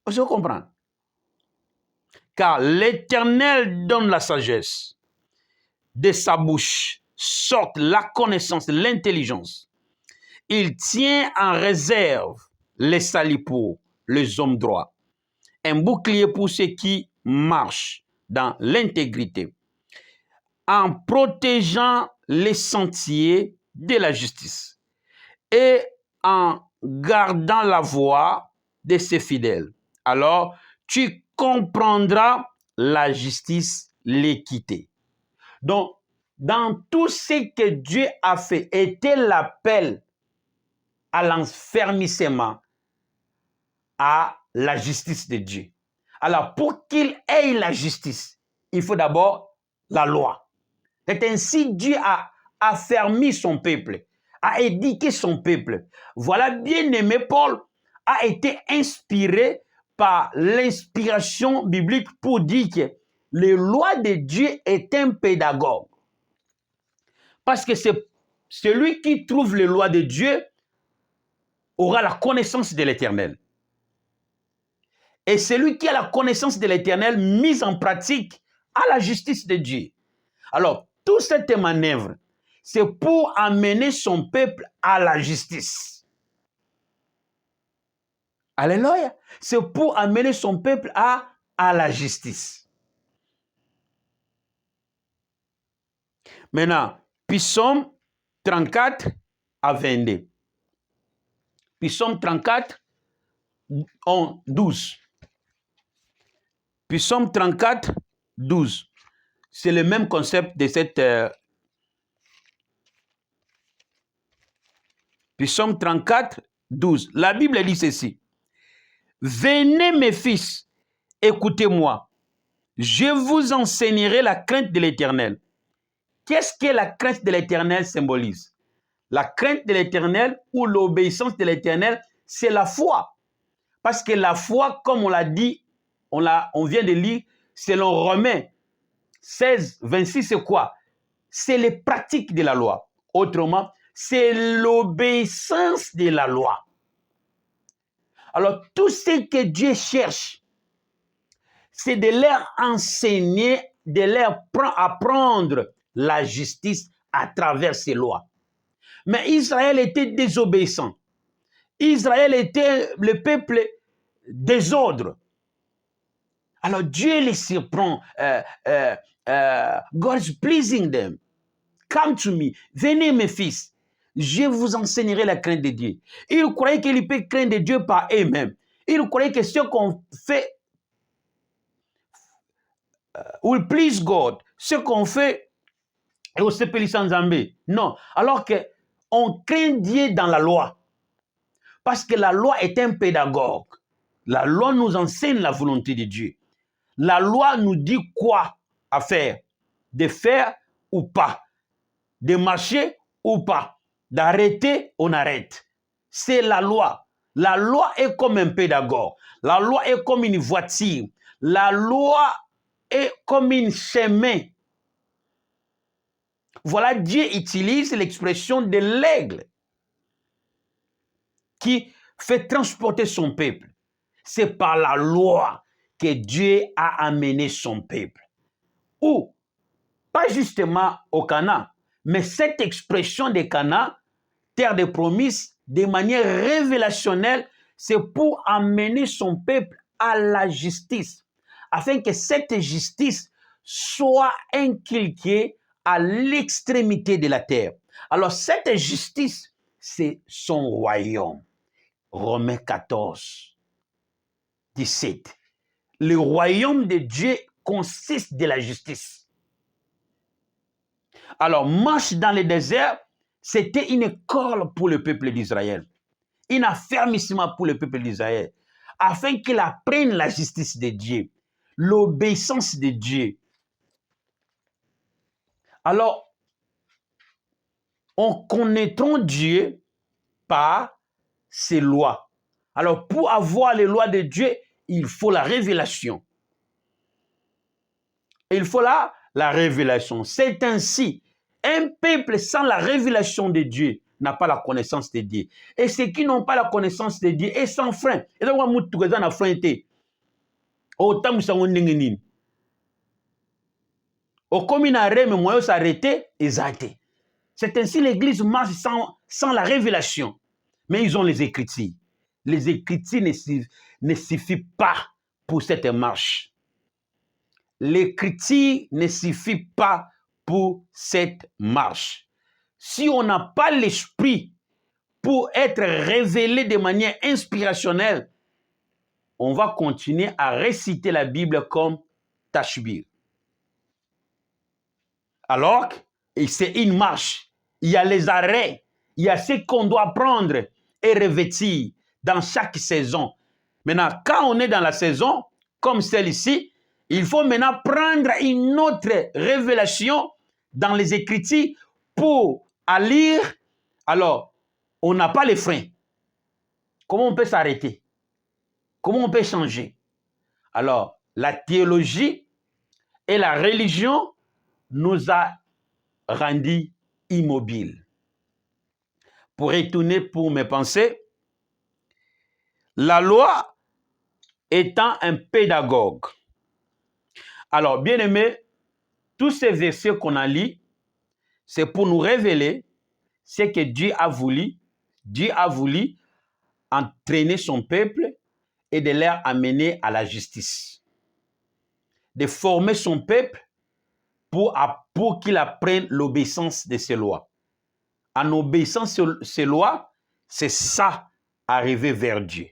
Je comprends. Car l'Éternel donne la sagesse. De sa bouche sortent la connaissance, l'intelligence. Il tient en réserve les salis pour les hommes droits. Un bouclier pour ceux qui marchent dans l'intégrité. En protégeant les sentiers de la justice. Et en gardant la voie de ses fidèles. Alors, tu comprendras la justice, l'équité. Donc, dans tout ce que Dieu a fait, était l'appel à l'enfermissement, à la justice de Dieu. Alors, pour qu'il ait la justice, il faut d'abord la loi. C'est ainsi Dieu a affermi son peuple, a éduqué son peuple. Voilà, bien-aimé, Paul a été inspiré par l'inspiration biblique pour dire que les lois de Dieu est un pédagogue. Parce que c'est celui qui trouve les lois de Dieu aura la connaissance de l'Éternel. Et celui qui a la connaissance de l'Éternel mise en pratique a la justice de Dieu. Alors, toute cette manœuvre, c'est pour amener son peuple à la justice. Alléluia. C'est pour amener son peuple à la justice. Maintenant, Psaume 34 à 22. Psaume 34, 12. Psaume 34, 12. C'est le même concept de cette... Psaume 34, 12. La Bible dit ceci. Venez mes fils, écoutez-moi. Je vous enseignerai la crainte de l'Éternel. Qu'est-ce que la crainte de l'Éternel symbolise? La crainte de l'Éternel ou l'obéissance de l'Éternel, c'est la foi. Parce que la foi, comme on l'a dit, on vient de lire, selon Romains 16, 26, c'est quoi? C'est les pratiques de la loi. Autrement, c'est l'obéissance de la loi. Alors, tout ce que Dieu cherche, c'est de leur enseigner, de leur apprendre la justice à travers ces lois. Mais Israël était désobéissant. Israël était le peuple désordre. Alors Dieu les surprend. God is pleasing them. Come to me. Venez mes fils. Je vous enseignerai la crainte de Dieu. Ils croyaient qu'ils peuvent craindre Dieu par eux-mêmes. Ils croyaient que ce qu'on fait will please God. Ce qu'on fait est au CPL sans Zambé. Non. Alors que on craint Dieu dans la loi. Parce que la loi est un pédagogue. La loi nous enseigne la volonté de Dieu. La loi nous dit quoi à faire. De faire ou pas. De marcher ou pas. D'arrêter, on arrête. C'est la loi. La loi est comme un pédagogue. La loi est comme une voiture. La loi est comme un chemin. Voilà, Dieu utilise l'expression de l'aigle qui fait transporter son peuple. C'est par la loi que Dieu a amené son peuple. Ou, pas justement au Canaan, mais cette expression de Canaan, terre de promesses, de manière révélationnelle, c'est pour amener son peuple à la justice, afin que cette justice soit inculquée à l'extrémité de la terre. Alors cette justice, c'est son royaume. Romains 14, 17. Le royaume de Dieu consiste de la justice. Alors, marche dans le désert, c'était une école pour le peuple d'Israël. Un affermissement pour le peuple d'Israël. Afin qu'il apprenne la justice de Dieu, l'obéissance de Dieu. Alors, on connaîtra Dieu par ses lois. Alors, pour avoir les lois de Dieu, il faut la révélation. Il faut la révélation. C'est ainsi. Un peuple sans la révélation de Dieu n'a pas la connaissance de Dieu. Et ceux qui n'ont pas la connaissance de Dieu est sans frein. Et donc, on a frein. Autant que ça, on est au commun mais moi, s'arrêter, ils arrêtent. C'est ainsi l'église marche sans la révélation. Mais ils ont les Écritures. Les Écritures ne suffisent pas pour cette marche. L'écriture ne suffit pas pour cette marche. Si on n'a pas l'esprit pour être révélé de manière inspirationnelle, on va continuer à réciter la Bible comme Tashbir. Alors que c'est une marche. Il y a les arrêts, il y a ce qu'on doit prendre et revêtir dans chaque saison. Maintenant, quand on est dans la saison, comme celle-ci, il faut maintenant prendre une autre révélation dans les Écritures pour lire. Alors, on n'a pas les freins. Comment on peut s'arrêter? Comment on peut changer? Alors, la théologie et la religion nous a rendus immobiles. Pour retourner pour mes pensées, la loi étant un pédagogue. Alors, bien aimé, tous ces versets qu'on a lus, c'est pour nous révéler ce que Dieu a voulu. Dieu a voulu entraîner son peuple et de leur amener à la justice. De former son peuple pour qu'il apprenne l'obéissance de ses lois. En obéissant ces lois, c'est ça, arriver vers Dieu.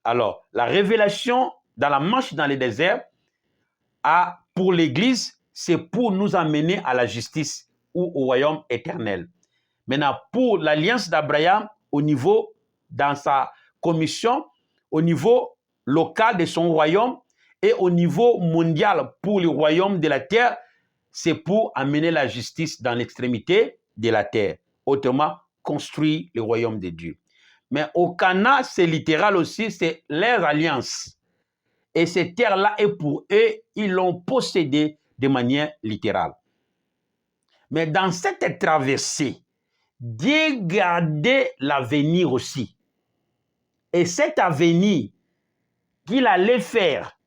Alors, la révélation dans la marche dans le désert, pour l'Église, c'est pour nous amener à la justice ou au royaume éternel. Maintenant, pour l'alliance d'Abraham, dans sa commission, au niveau local de son royaume et au niveau mondial pour le royaume de la terre, c'est pour amener la justice dans l'extrémité de la terre. Autrement, construire le royaume de Dieu. Mais au Canaan, c'est littéral aussi, c'est leur alliance. Et cette terre-là est pour eux, ils l'ont possédée de manière littérale. Mais dans cette traversée, Dieu gardait l'avenir aussi. Et cet avenir qu'il allait faire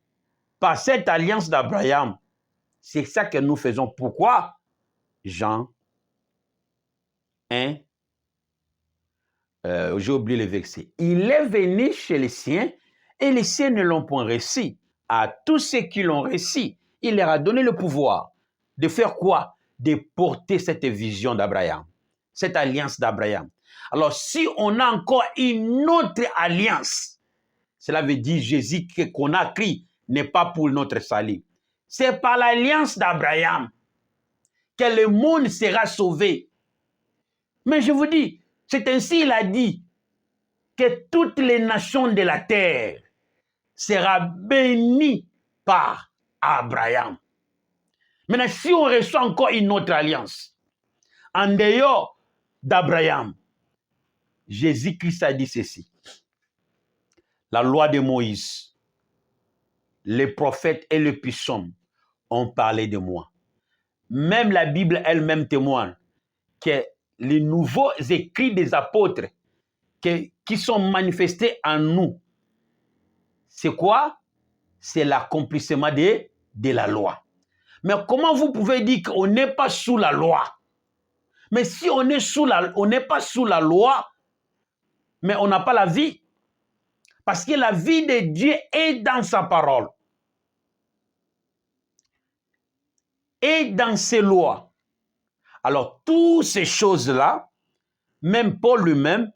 par cette alliance d'Abraham, c'est ça que nous faisons. Pourquoi? Jean 1, j'ai oublié le verset. Il est venu chez les siens et les siens ne l'ont point reçu. à tous ceux qui l'ont reçu, il leur a donné le pouvoir de faire quoi? De porter cette vision d'Abraham, cette alliance d'Abraham. Alors, si on a encore une autre alliance, cela veut dire Jésus qu'on a écrit n'est pas pour notre salut. C'est par l'alliance d'Abraham que le monde sera sauvé. Mais je vous dis, c'est ainsi il a dit que toutes les nations de la terre seront bénies par Abraham. Maintenant, si on reçoit encore une autre alliance, en dehors d'Abraham, Jésus-Christ a dit ceci. La loi de Moïse, les prophètes et les psaumes ont parlé de moi. Même la Bible elle-même témoigne que les nouveaux écrits des apôtres qui sont manifestés en nous, c'est quoi? C'est l'accomplissement de la loi. Mais comment vous pouvez dire qu'on n'est pas sous la loi? Mais si on n'est pas sous la loi, mais on n'a pas la vie. Parce que la vie de Dieu est dans sa parole. Et dans ses lois. Alors, toutes ces choses-là, même Paul lui-même,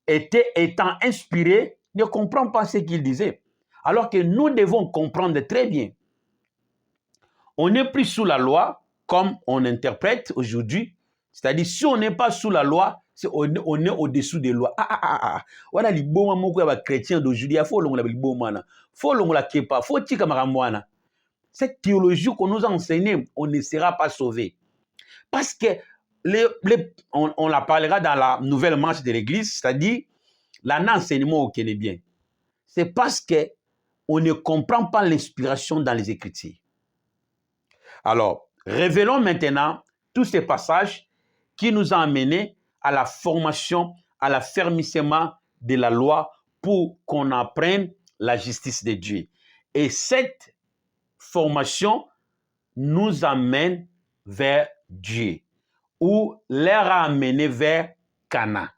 étant inspiré, ne comprend pas ce qu'il disait. Alors que nous devons comprendre très bien. On n'est plus sous la loi, comme on interprète aujourd'hui. C'est-à-dire, si on n'est pas sous la loi, on est au-dessous des lois. On a les bons mots que les chrétiens d'aujourd'hui, il faut les bons mots. Il faut les kepa, il faut les kamaramwana. Cette théologie qu'on nous a enseignée, on ne sera pas sauvé. Parce que, on la parlera dans la nouvelle marche de l'Église, c'est-à-dire, l'enseignement au Kenya. C'est parce qu'on ne comprend pas l'inspiration dans les Écritures. Alors, révélons maintenant tous ces passages qui nous ont amenés à la formation, à l'affermissement de la loi pour qu'on apprenne la justice de Dieu. Et cette formation nous amène vers Dieu, ou leur a amené vers Cana.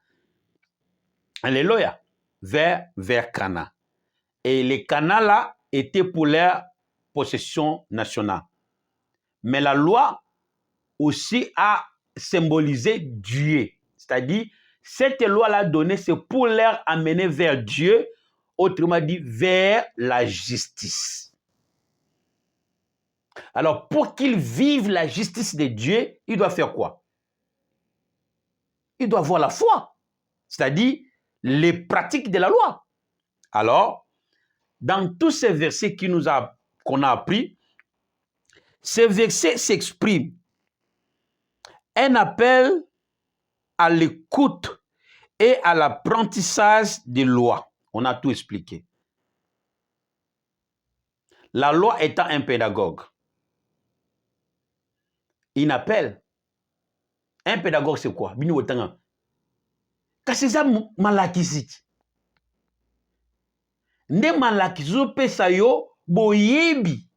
Alléluia, vers Cana. Et les Cana là étaient pour leur possession nationale. Mais la loi aussi a symbolisé Dieu. C'est-à-dire, cette loi-là donnée, c'est pour leur amener vers Dieu, autrement dit, vers la justice. Alors, pour qu'ils vivent la justice de Dieu, ils doivent faire quoi? Ils doivent avoir la foi, c'est-à-dire les pratiques de la loi. Alors, dans tous ces versets qu'on a appris, ces versets s'expriment un appel à l'écoute et à l'apprentissage des lois. On a tout expliqué. La loi étant un pédagogue. Il appelle. Un pédagogue, c'est quoi? Kasi za malakisi. Nde malakisi pesa yo boyebi.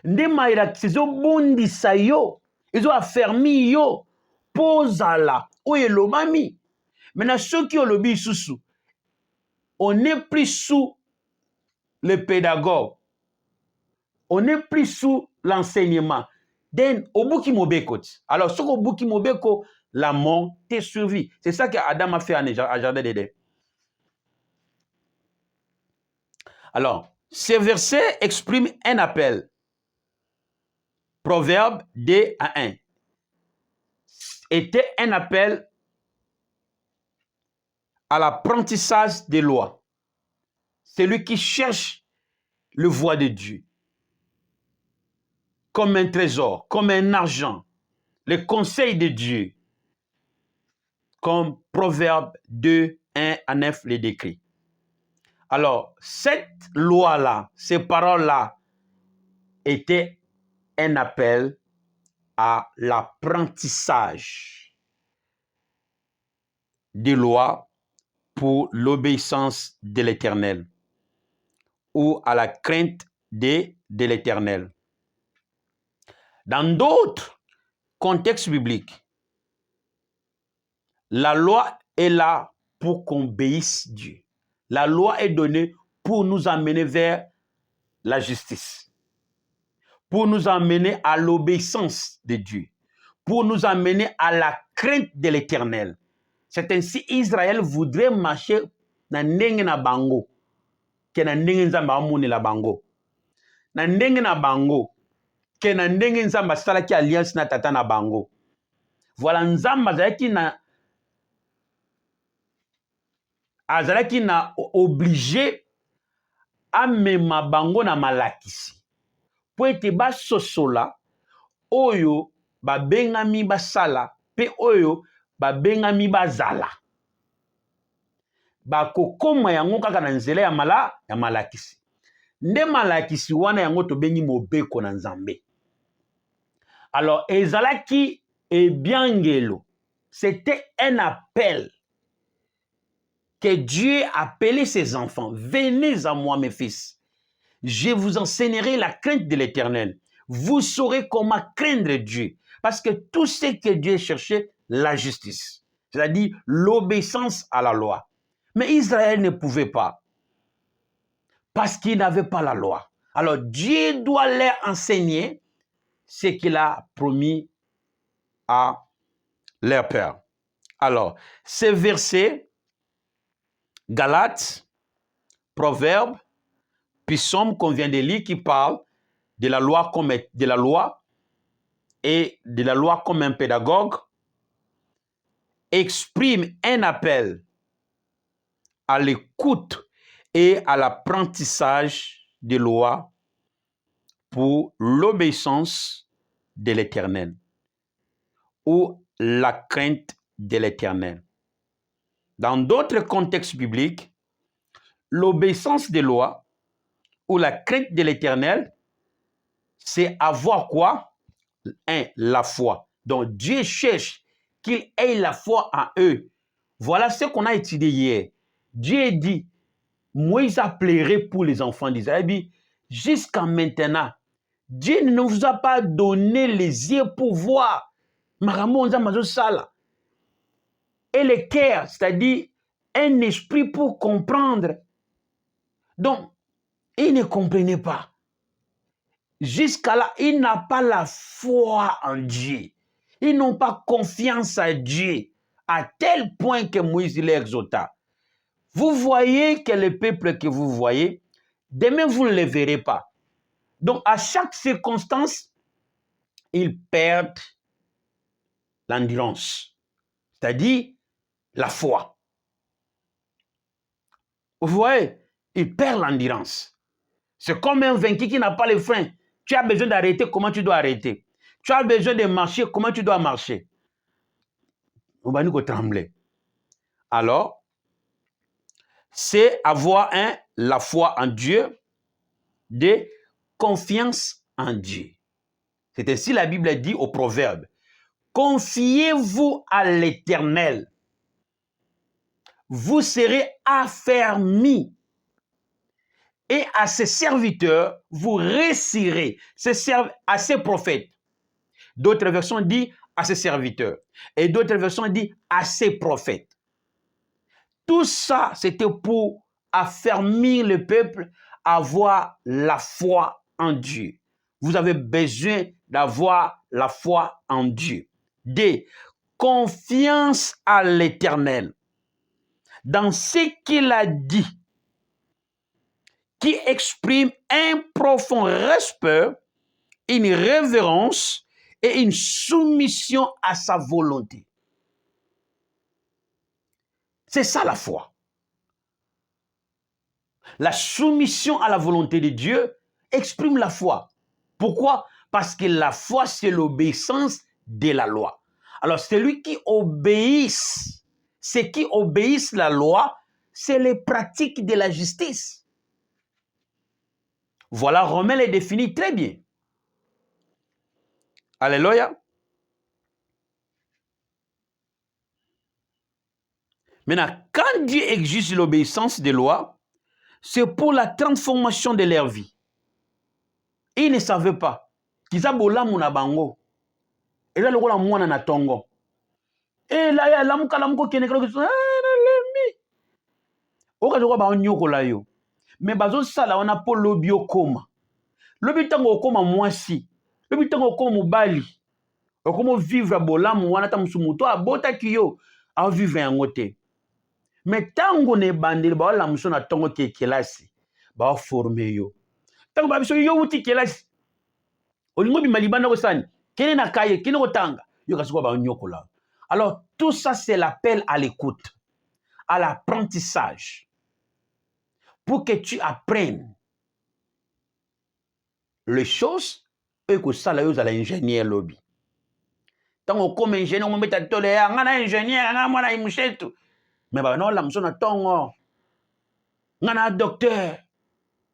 Nde malakisi bondisa yo. Ils ont affermi yo. Pozala. Oyelo mami. Maintenant, ceux qui ont le bisusu, on n'est plus sous le pédagogue. On n'est plus sous l'enseignement. Obuki mobeko. Alors, ce obuki mobeko, la mort t'est survie. C'est ça qu'Adam a fait à Jardin d'Éden. Alors, ces versets expriment un appel. Proverbe 2:1 était un appel à l'apprentissage des lois. Celui qui cherche le voie de Dieu. Comme un trésor, comme un argent. Les conseils de Dieu. Comme Proverbe 2:1-9 les décrit. Alors, cette loi-là, ces paroles-là, étaient un appel à l'apprentissage des lois pour l'obéissance de l'Éternel ou à la crainte de l'Éternel. Dans d'autres contextes bibliques, la loi est là pour qu'on obéisse Dieu. La loi est donnée pour nous amener vers la justice, pour nous amener à l'obéissance de Dieu, pour nous amener à la crainte de l'Éternel. C'est ainsi Israël voudrait marcher na ndenge na bango, ke na ndenge nzambe amoni la bango. Na ndenge na bango, ke na ndenge nzambe asalaki alliance na tata na bango. Voilà, nzambe azalaki na obligé amema bango na malakisi po ete basosola oyo babengami basala pe oyo babengami bazala. Bakokoma yango kaka na nzela ya malakisi. Nde malakisi wana yango tobengi mobeko na nzambe. Alors, ezalaki ebiangelo, c'était un appel que Dieu appelait ses enfants. Venez à moi, mes fils. Je vous enseignerai la crainte de l'Éternel. Vous saurez comment craindre Dieu. Parce que tout ce que Dieu cherchait, la justice. C'est-à-dire l'obéissance à la loi. Mais Israël ne pouvait pas. Parce qu'il n'avait pas la loi. Alors Dieu doit leur enseigner ce qu'il a promis à leur père. Alors, ces versets, Galates, Proverbes, puis Psaume qu'on vient de lire qui parle de la loi comme un pédagogue, exprime un appel à l'écoute et à l'apprentissage des lois pour l'obéissance de l'Éternel ou la crainte de l'Éternel. Dans d'autres contextes bibliques, l'obéissance des lois ou la crainte de l'Éternel, c'est avoir quoi? La foi. Donc Dieu cherche qu'ils aient la foi en eux. Voilà ce qu'on a étudié hier. Dieu dit, Moïse a pleuré pour les enfants d'Israël. Jusqu'à maintenant, Dieu ne vous a pas donné les yeux pour voir. Et le cœur, c'est-à-dire un esprit pour comprendre. Donc, il ne comprenait pas. Jusqu'à là, il n'a pas la foi en Dieu. Ils n'ont pas confiance à Dieu, à tel point que Moïse l'exhorta. Vous voyez que le peuple que vous voyez, demain vous ne le verrez pas. Donc, à chaque circonstance, ils perdent l'endurance, c'est-à-dire la foi. Vous voyez, ils perdent l'endurance. C'est comme un vaincu qui n'a pas les freins. Tu as besoin d'arrêter, comment tu dois arrêter? Tu as besoin de marcher, comment tu dois marcher? On va nous trembler. Alors, c'est avoir la foi en Dieu, de confiance en Dieu. C'est ainsi la Bible dit au Proverbe. Confiez-vous à l'Éternel. Vous serez affermis. Et à ses serviteurs, vous réussirez. À ses prophètes. D'autres versions disent à ses serviteurs. Et d'autres versions disent à ses prophètes. Tout ça, c'était pour affermir le peuple, avoir la foi en Dieu. Vous avez besoin d'avoir la foi en Dieu. D. Confiance à l'Éternel. Dans ce qu'il a dit, qui exprime un profond respect, une révérence et une soumission à sa volonté. C'est ça la foi. La soumission à la volonté de Dieu exprime la foi. Pourquoi? Parce que la foi, c'est l'obéissance de la loi. Alors, celui qui obéit, ceux qui obéissent la loi, c'est les pratiques de la justice. Voilà, Romain les définit très bien. Alléluia. Maintenant, quand Dieu exige l'obéissance des lois, c'est pour la transformation de leur vie. Ils ne savaient pas. Qu'ils ont na bango. Et là, le mwana na tongo. Et là, il y a l'amuka qui est mais bazo sala on a pour lobio koma. lobi tango okoma mwasi, lobi tango okoma mobali, okoma vivre bolamu wana ta musumuto abotaki yo a vivre yango te. Mais tango ne bandeli ba la muso na tongo ke kelasi ba former yo. Tango ba biso yo wuti kelasi. Olingo bima libanda ko sani, kene na kaye, kene ko tanga, yo kasiko ba nyokola. Alors tout ça c'est l'appel à l'écoute, à l'apprentissage. Pour que tu apprennes les choses et que ça là yo za l'ingénieur lobby. Tango comme ingénieur mo meta tole ya ngana ingénieur ngana mwana imushetu. Mais ba no la muso na tongo. Ngana docteur.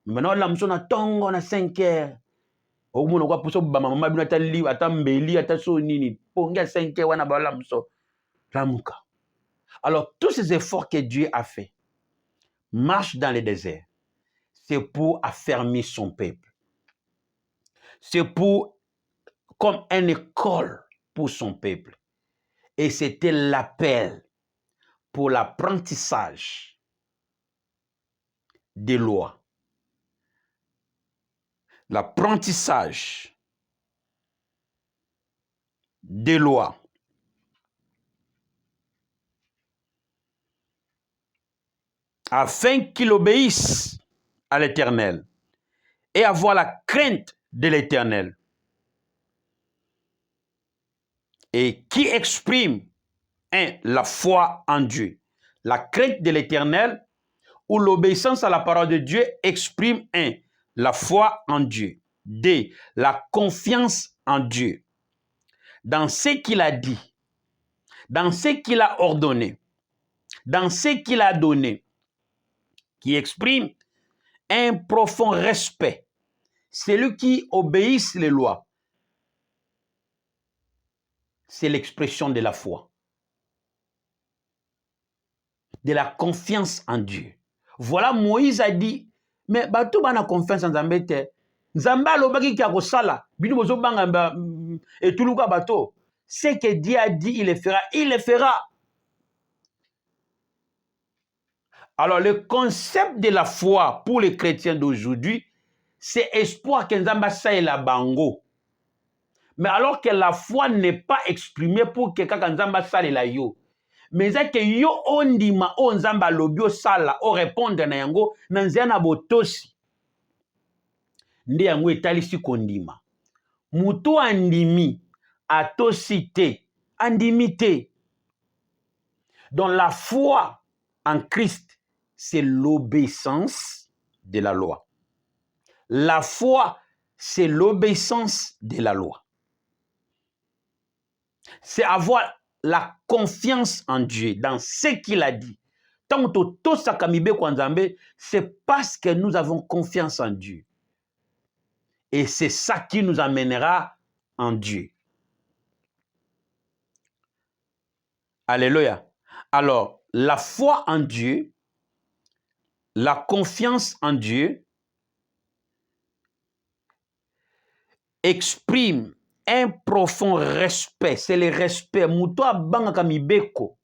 Mais no la muso na tongo na 5 heures. Au moins quoi pour ça ba mama bino ta li ata mbeli ata so nini. Ponga 5 heures wana ba la muso. Lamuka. Alors tous ces efforts que Dieu a fait marche dans le désert. C'est pour affermir son peuple. C'est pour comme une école pour son peuple. Et c'était l'appel pour l'apprentissage des lois. L'apprentissage des lois. Afin qu'il obéisse à l'Éternel et avoir la crainte de l'Éternel. Et qui exprime la foi en Dieu. La crainte de l'Éternel ou l'obéissance à la parole de Dieu exprime la foi en Dieu. 2. La confiance en Dieu. Dans ce qu'il a dit, dans ce qu'il a ordonné, dans ce qu'il a donné, qui exprime un profond respect. Celui qui obéit les lois, c'est l'expression de la foi, de la confiance en Dieu. Voilà, Moïse a dit, mais bato bana confiance en Nzambete. Nzamba alobaki ki akosala, bino bozo banga etuluka bato. Ce que Dieu a dit, il le fera, il le fera. Alors le concept de la foi pour les chrétiens d'aujourd'hui, c'est espoir que Nzamba saye la bango. Mais alors que la foi n'est pas exprimée pour que kaka Nzamba saye la yo. Mais c'est que yo ondima o Nzamba lobio sala o répondre na yango na nzena botosi. Nde yango etalisi kondima. Mutu andimi atosi te, andimi te. Donc la foi en Christ, c'est l'obéissance de la loi. La foi, c'est l'obéissance de la loi. C'est avoir la confiance en Dieu, dans ce qu'il a dit. Tant que c'est parce que nous avons confiance en Dieu. Et c'est ça qui nous amènera en Dieu. Alléluia. Alors, la foi en Dieu, la confiance en Dieu, exprime un profond respect. C'est le respect. Muto abanga mibeko.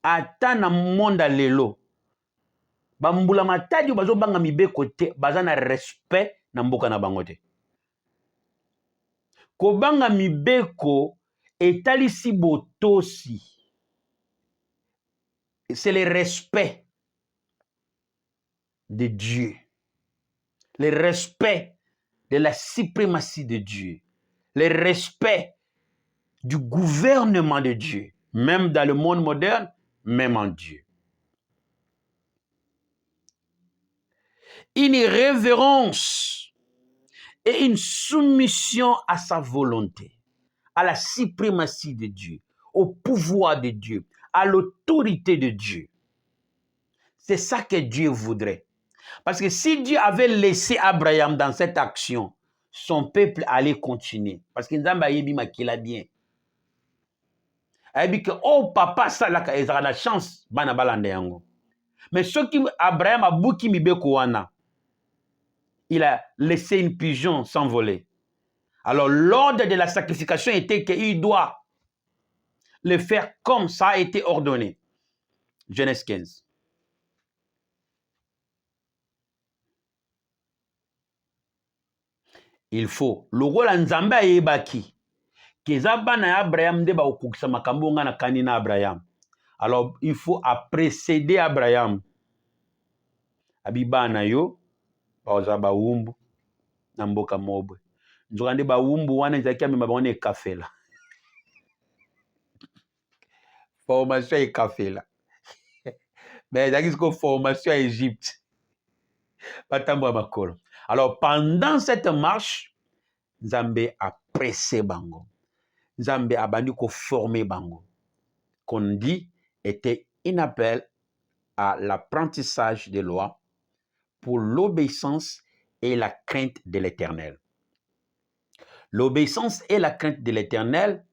Ata na monda lelo. Bambula matadi bazo banga mibeko te. Bazana respect na mboka na bango te. Kobanga mibeko etalisi botosi. C'est le respect de Dieu. Le respect de la suprématie de Dieu. Le respect du gouvernement de Dieu. Même dans le monde moderne, même en Dieu. Une révérence et une soumission à sa volonté, à la suprématie de Dieu, au pouvoir de Dieu, à l'autorité de Dieu. C'est ça que Dieu voudrait. Parce que si Dieu avait laissé Abraham dans cette action, son peuple allait continuer. Parce que Nzamba yebi makila bien. Il dit que oh papa ça la la chance bana balande yango. Mais ce qui Abraham a bouki mibeko wana, il a laissé une pigeon s'envoler. Alors l'ordre de la sacrification était qu'il doit le faire comme ça a été ordonné. Genèse 15. Il faut. Lokola Nzambe ayebaki. Keza bana ya Abraham nde bakokisa makambo nga na kani na Abraham. Alors, il faut précéder Abraham. Abibana yo, baoza bawumbu, na mboka mobwe. Nzoka nde bawumbu wana ezaki amema bango na ekafela. Formation ekafela. Mais ezaki siko formation à Égypte. Batambo makolo. Alors, pendant cette marche, Nzambe a pressé bango. Nzambe a bandi ko former bango. Qu'on dit était un appel à l'apprentissage des lois pour l'obéissance et la crainte de l'Éternel. L'obéissance et la crainte de l'Éternel,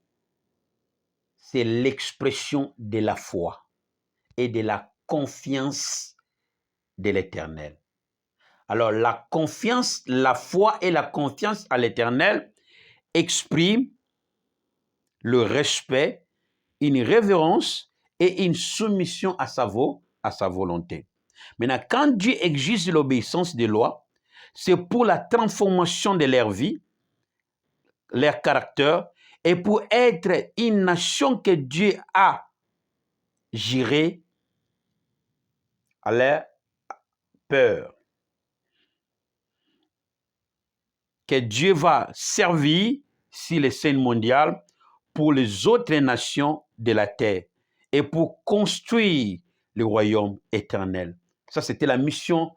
c'est l'expression de la foi et de la confiance de l'Éternel. Alors, la confiance, la foi et la confiance à l'Éternel expriment le respect, une révérence et une soumission à sa volonté. Maintenant, quand Dieu exige l'obéissance des lois, c'est pour la transformation de leur vie, leur caractère, et pour être une nation que Dieu a gérée à leur peur. Que Dieu va servir sur les scènes mondiales pour les autres nations de la terre et pour construire le royaume éternel. Ça, c'était la mission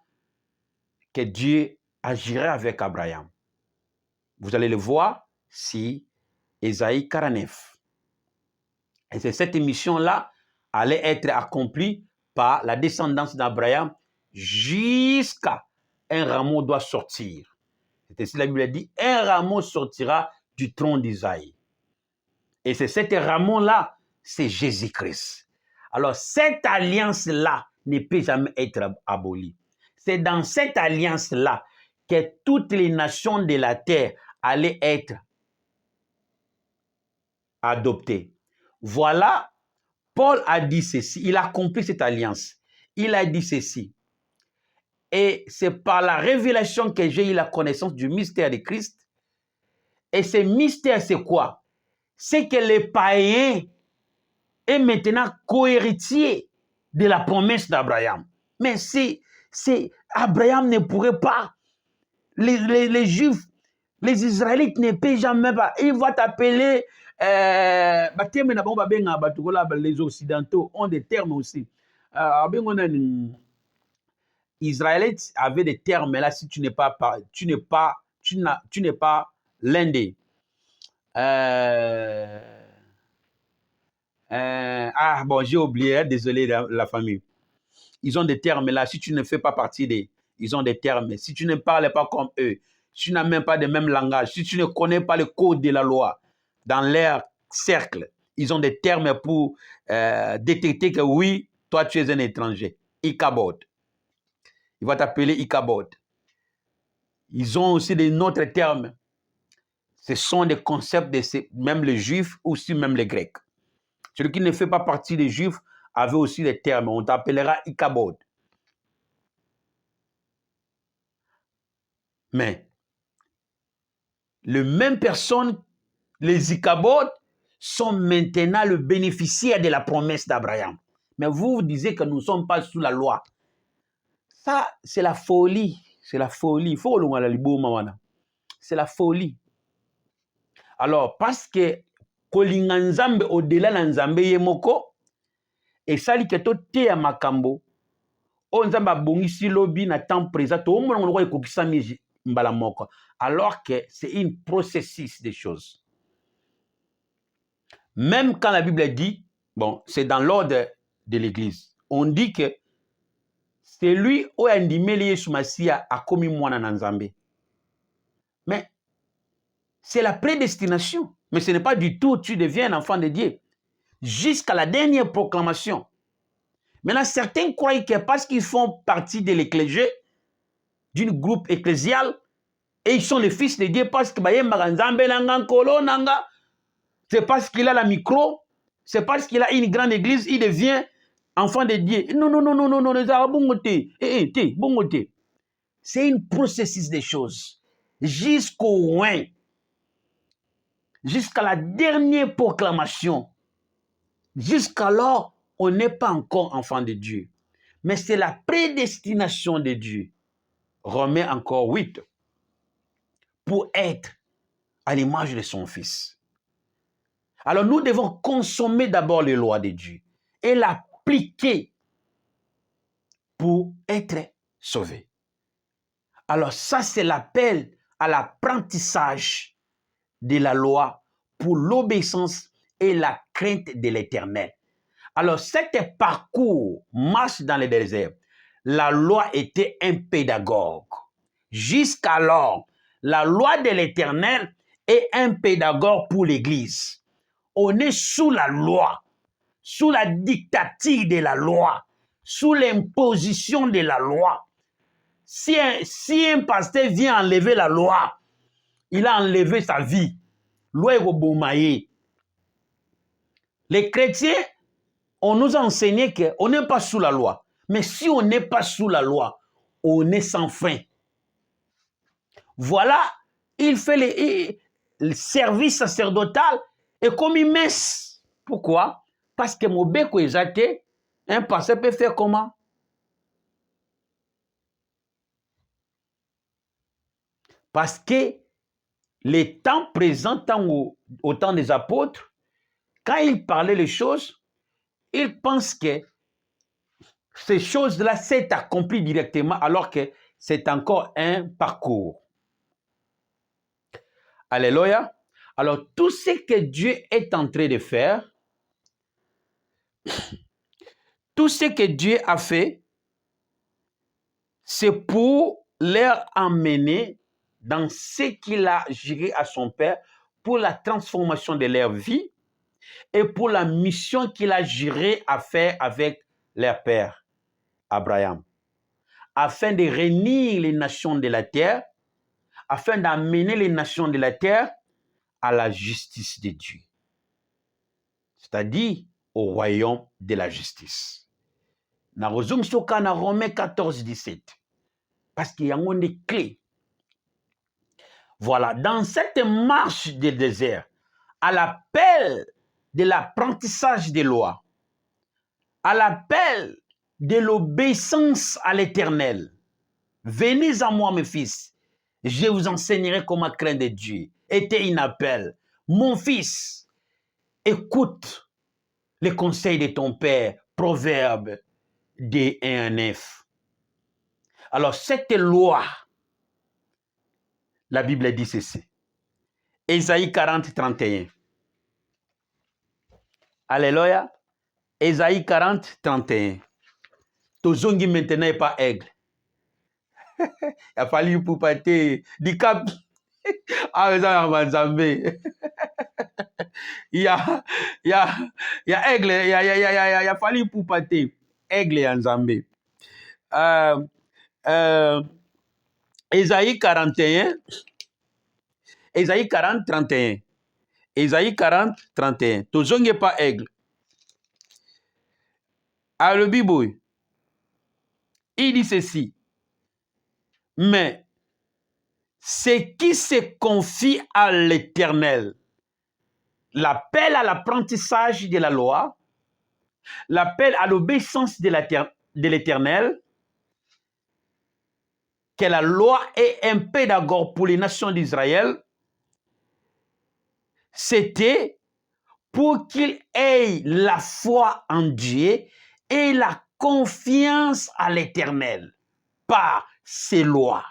que Dieu agirait avec Abraham. Vous allez le voir si Ésaïe 49. Et c'est cette mission-là allait être accomplie par la descendance d'Abraham jusqu'à un rameau doit sortir. C'est ainsi la Bible dit, un rameau sortira du tronc d'Isaïe. Et c'est cet rameau-là, c'est Jésus-Christ. Alors cette alliance-là ne peut jamais être abolie. C'est dans cette alliance-là que toutes les nations de la terre allaient être adoptées. Voilà, Paul a dit ceci, il a accompli cette alliance. Il a dit ceci. Et c'est par la révélation que j'ai eu la connaissance du mystère de Christ. Et ce mystère, c'est quoi? C'est que les païens est maintenant co-héritier de la promesse d'Abraham. Mais Abraham ne pourrait pas. Les Juifs, les Israélites ne peuvent jamais pas. Ils vont t'appeler. Les Occidentaux ont des termes aussi. Israélites avaient des termes, mais là, si tu n'es pas l'un des. Bon, j'ai oublié, désolé la famille. Ils ont des termes là, si tu ne fais pas partie des. Ils ont des termes. Si tu ne parles pas comme eux, si tu n'as même pas le même langage, si tu ne connais pas le code de la loi, dans leur cercle, ils ont des termes pour détecter que oui, toi tu es un étranger. Ikabod. Il va t'appeler Ikabod. Ils ont aussi des autres termes. Ce sont des concepts de même les Juifs ou aussi même les Grecs. Celui qui ne fait pas partie des Juifs avait aussi des termes. On t'appellera Ikabod. Mais les mêmes personnes, les Ikabod, sont maintenant le bénéficiaire de la promesse d'Abraham. Mais vous disiez que nous ne sommes pas sous la loi. Ça, c'est la folie. C'est la folie. C'est la folie. Alors, parce que kolinga nzambe au-delà na nzambe yemoko, et sali ke to te ya makambo, o nzambe abongisi lobi na temps présent, to omona ngoko ekokisa miji mbala moko. Alors que c'est une processus des choses. Même quand la Bible dit, bon, c'est dans l'ordre de l'Église, on dit que c'est lui qui a andimé Yesu Masia a commis mwana na nzambe. Mais c'est la prédestination. Mais ce n'est pas du tout tu deviens un enfant de Dieu. Jusqu'à la dernière proclamation. Maintenant, certains croient que parce qu'ils font partie de l'ecclésié, d'un groupe ecclésial, et ils sont les fils de Dieu parce que c'est parce qu'il a la micro, c'est parce qu'il a une grande église, il devient enfant de Dieu. Non, non, non, non, non, non, c'est un processus des choses. jusqu'au loin, jusqu'à la dernière proclamation. Jusqu'alors, on n'est pas encore enfant de Dieu. Mais c'est la prédestination de Dieu. Romains encore 8. Pour être à l'image de son Fils. Alors nous devons consommer d'abord les lois de Dieu et l'appliquer pour être sauvés. Alors ça, c'est l'appel à l'apprentissage de la loi pour l'obéissance et la crainte de l'Éternel. Alors, cet parcours marche dans le désert. La loi était un pédagogue. Jusqu'alors, la loi de l'Éternel est un pédagogue pour l'Église. On est sous la loi, sous la dictature de la loi, sous l'imposition de la loi. Si un pasteur vient enlever la loi, il a enlevé sa vie. Loi est bomaye. Les chrétiens, on nous a enseigné qu'on n'est pas sous la loi. Mais si on n'est pas sous la loi, on est sans fin. Voilà, il fait le service sacerdotal et comme il messe. Pourquoi? Parce que mon béco est jeté, un pasteur peut faire comment? Parce que les temps présents, au temps des apôtres, quand ils parlaient les choses, ils pensent que ces choses-là s'est accomplies directement alors que c'est encore un parcours. Alléluia. Alors, tout ce que Dieu est en train de faire, tout ce que Dieu a fait, c'est pour leur emmener dans ce qu'il a juré à son Père pour la transformation de leur vie et pour la mission qu'il a juré à faire avec leur Père, Abraham, afin de réunir les nations de la terre, afin d'amener les nations de la terre à la justice de Dieu, c'est-à-dire au royaume de la justice. Na rozum soka na Romains 14, 17. Parce qu'il y a des clés. Voilà, dans cette marche du désert, à l'appel de l'apprentissage des lois, à l'appel de l'obéissance à l'Éternel, venez à moi, mes fils, je vous enseignerai comment craindre Dieu. Était un appel. Mon fils, écoute les conseils de ton père, Proverbe 2, 1 à 9. Alors, cette loi, la Bible dit ceci. Ésaïe 40, 31. Alléluia. Ésaïe 40, 31. Tozongi maintenant n'est pas aigle. Il a fallu pour pâter du cap. Ah, mais ça, il y a aigle, il y a fallu pour pâter. Aigle et Nzambé. Ésaïe 41. Ésaïe 40, 31. Ésaïe 40, 31. Tozongi pas aigle. Ah, le Bibouille. Il dit ceci. Mais ce qui se confie à l'Éternel, l'appel à l'apprentissage de la loi, l'appel à l'obéissance de l'Éternel, que la loi est un pédagogue pour les nations d'Israël, c'était pour qu'ils aient la foi en Dieu et la confiance à l'Éternel par ses lois.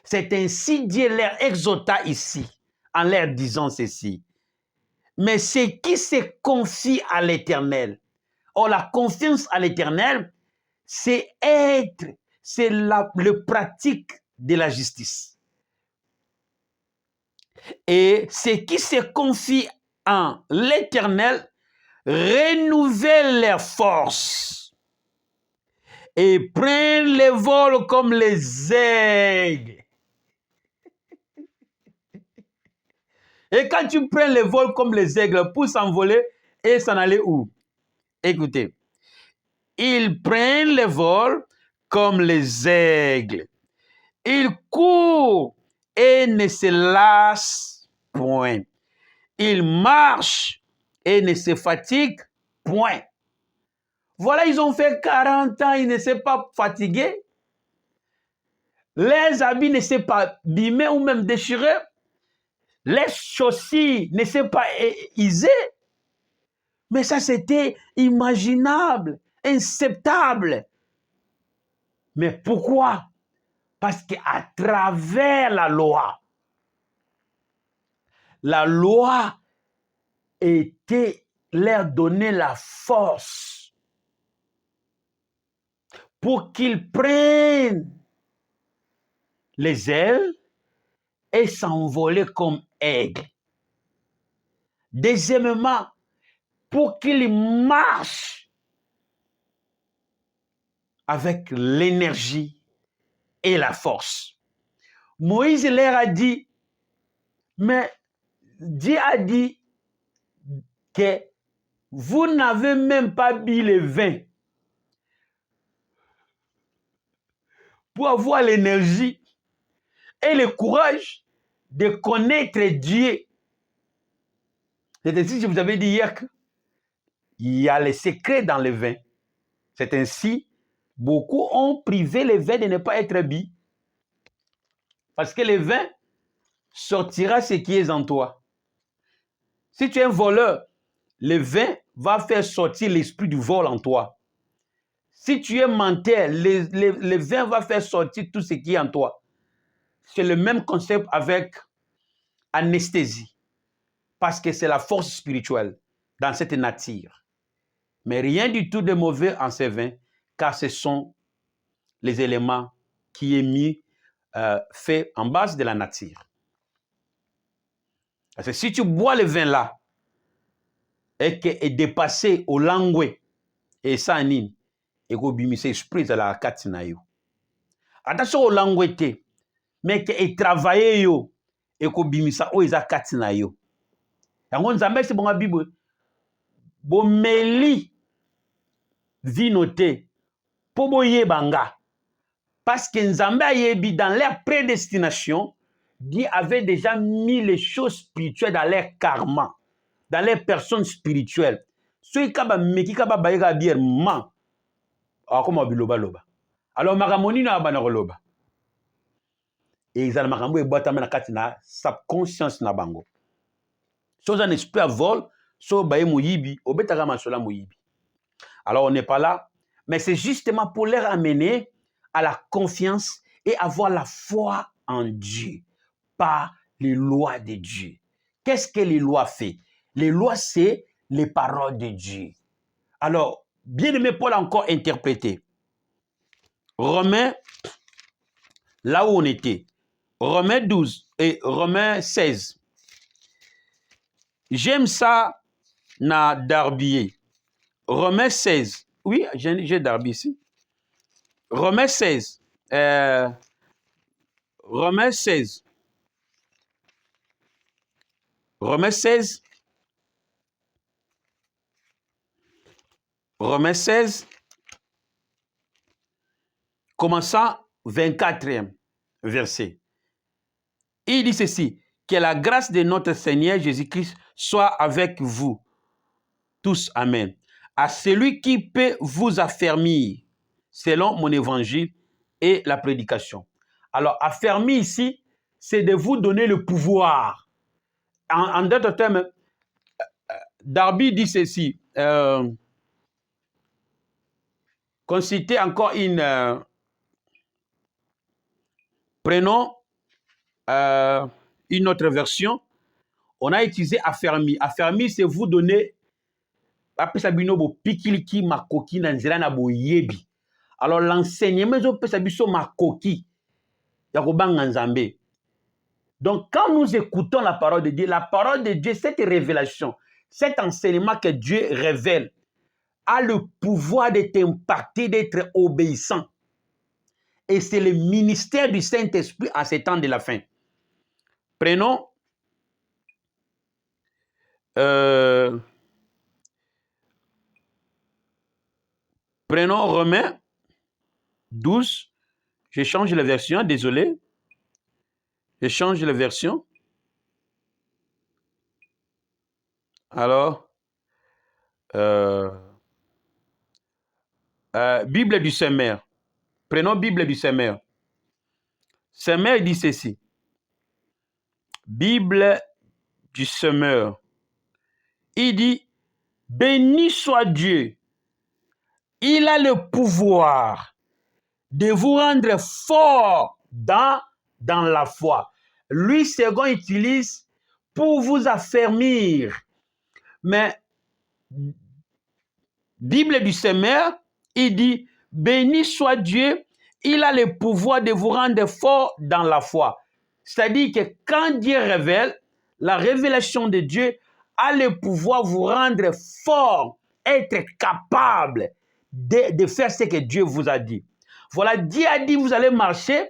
C'est ainsi Dieu leur exhorta ici, en leur disant ceci. Mais ce qui se confie à l'Éternel, or la confiance à l'Éternel, c'est le pratique de la justice. Et ce qui se confie en l'Éternel renouvelle leurs forces et prennent le vol comme les aigles. Et quand tu prends le vol comme les aigles pour s'envoler et s'en aller où? Écoutez, ils prennent le vol comme les aigles Il court et ne se lasse point. Il marche et ne se fatigue point. Voilà, ils ont fait 40 ans, ils ne sont pas fatigués. Les habits ne sont pas abîmés ou même déchirés. Les chaussures ne sont pas usées. Mais ça, c'était imaginable, inacceptable. Mais pourquoi? Parce qu'à travers la loi était leur donner la force pour qu'ils prennent les ailes et s'envoler comme aigle. Deuxièmement, pour qu'ils marchent avec l'énergie et la force. Moïse leur a dit, mais Dieu a dit que vous n'avez même pas bu le vin pour avoir l'énergie et le courage de connaître Dieu. C'est ainsi que je vous avais dit hier qu'il y a les secrets dans le vin. C'est ainsi, beaucoup ont privé le vin de ne pas être bu. Parce que le vin sortira ce qui est en toi. Si tu es un voleur, le vin va faire sortir l'esprit du vol en toi. Si tu es menteur, le vin va faire sortir tout ce qui est en toi. C'est le même concept avec anesthésie. Parce que c'est la force spirituelle dans cette nature. Mais rien du tout de mauvais en ces vins, car ce sont les éléments qui est mis, fait en base de la nature. Parce que si tu bois le vin là, et que est dépassé au langue, et ça anime, et que bimise esprit de la katina yo. Attention au langue te, mais que est travaillé yo, et que bimisa o isa katina yo. Yango nzambe si bonga bible, bomeli vinote, po boye banga. Parce que Nzambe ayebi dans leur prédestination, Dieu avait déjà mis les choses spirituelles dans leur karma, dans les personnes spirituelles. Ceux qui ont meki kaba bayega bière man, comme biloba loba. Alors makamoni na banako loba. Et ils ont makambo e boita na kati na subconscience na bango. Chose un esprit à vol, so baye moyibi, obetaka masola moyibi. Alors on n'est pas là, mais c'est justement pour leur amener à la confiance et avoir la foi en Dieu, par les lois de Dieu. Qu'est-ce que les lois font? Les lois, c'est les paroles de Dieu. Alors, bien aimé Paul a encore interprété. Romains, là où on était, Romains 12 et Romains 16. J'aime ça, na Darby. Romains 16. Oui, j'ai Darby ici. Romains 16. Romains 16. Romains 16. Romains 16. Commençant 24e verset. Il dit ceci, que la grâce de notre Seigneur Jésus-Christ soit avec vous tous. Amen. À celui qui peut vous affermir selon mon évangile et la prédication. Alors, affermir ici, c'est de vous donner le pouvoir. En d'autres termes, Darby dit ceci, qu'on citait encore une... prenons une autre version. On a utilisé affermi. Affermi, c'est vous donner. Alors, l'enseignement, c'est makoki. Donc, quand nous écoutons la parole de Dieu, cette révélation, cet enseignement que Dieu révèle, a le pouvoir de t'impacter, d'être obéissant. Et c'est le ministère du Saint-Esprit en ces temps de la fin. Prenons Romains 12, Je change la version, désolé. Je change la version. Alors, Bible du Semeur. Prenons Bible du Semeur. Semeur dit ceci. Bible du Semeur. Il dit, béni soit Dieu. Il a le pouvoir de vous rendre fort dans la foi. Lui, second, utilise pour vous affermir. Mais Bible du Semeur, il dit, béni soit Dieu, il a le pouvoir de vous rendre fort dans la foi. C'est-à-dire que quand Dieu révèle, la révélation de Dieu a le pouvoir de vous rendre fort, être capable de faire ce que Dieu vous a dit. Voilà, Dieu a dit, vous allez marcher.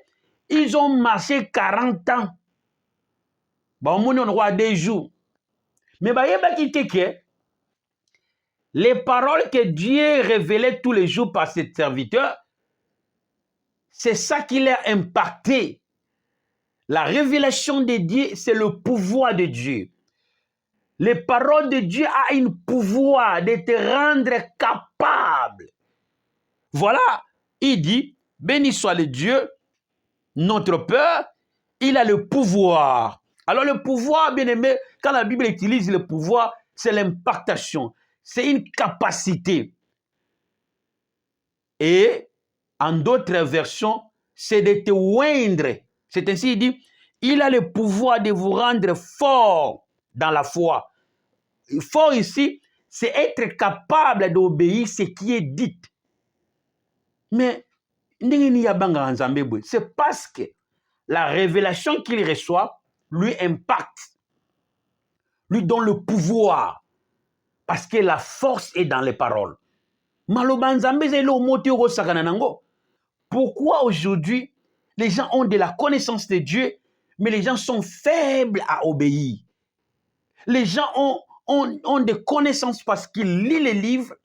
Ils ont marché 40 ans. Bon, on a des jours. Mais les paroles que Dieu révélait tous les jours par ses serviteurs, c'est ça qui les a impacté. La révélation de Dieu, c'est le pouvoir de Dieu. Les paroles de Dieu ont un pouvoir de te rendre capable. Voilà, il dit, béni soit le Dieu, notre Père, il a le pouvoir. Alors le pouvoir, bien aimé, quand la Bible utilise le pouvoir, c'est l'impactation. C'est une capacité. Et en d'autres versions, c'est de te oindre. C'est ainsi, il dit, il a le pouvoir de vous rendre fort dans la foi. Fort ici, c'est être capable d'obéir ce qui est dit. Mais, c'est parce que la révélation qu'il reçoit lui impacte, lui donne le pouvoir, parce que la force est dans les paroles. Pourquoi aujourd'hui les gens ont de la connaissance de Dieu, mais les gens sont faibles à obéir? Les gens ont des connaissances parce qu'ils lisent les livres,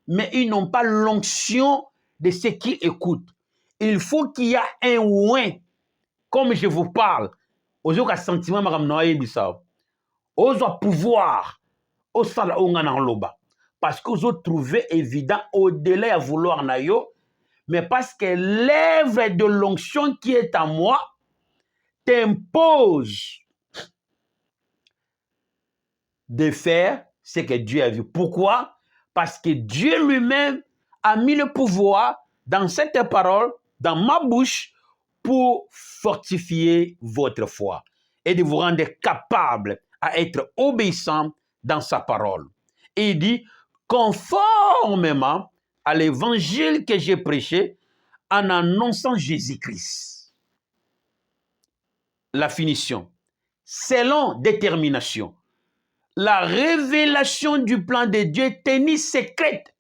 mais ils n'ont pas l'onction de ce qu'ils écoutent. Il faut qu'il y ait un ouin, comme je vous parle. Aujourd'hui, sentiment pouvoir au sala ongana loba, parce que vous trouvez évident au-delà de vouloir nayo, mais parce que l'œuvre de l'onction qui est en moi t'impose de faire ce que Dieu a vu. Pourquoi? Parce que Dieu lui-même a mis le pouvoir dans cette parole, dans ma bouche, pour fortifier votre foi et de vous rendre capable à être obéissant dans sa parole. Et il dit, conformément à l'évangile que j'ai prêché en annonçant Jésus-Christ. La finition. Selon détermination. La révélation du plan de Dieu tenue secrète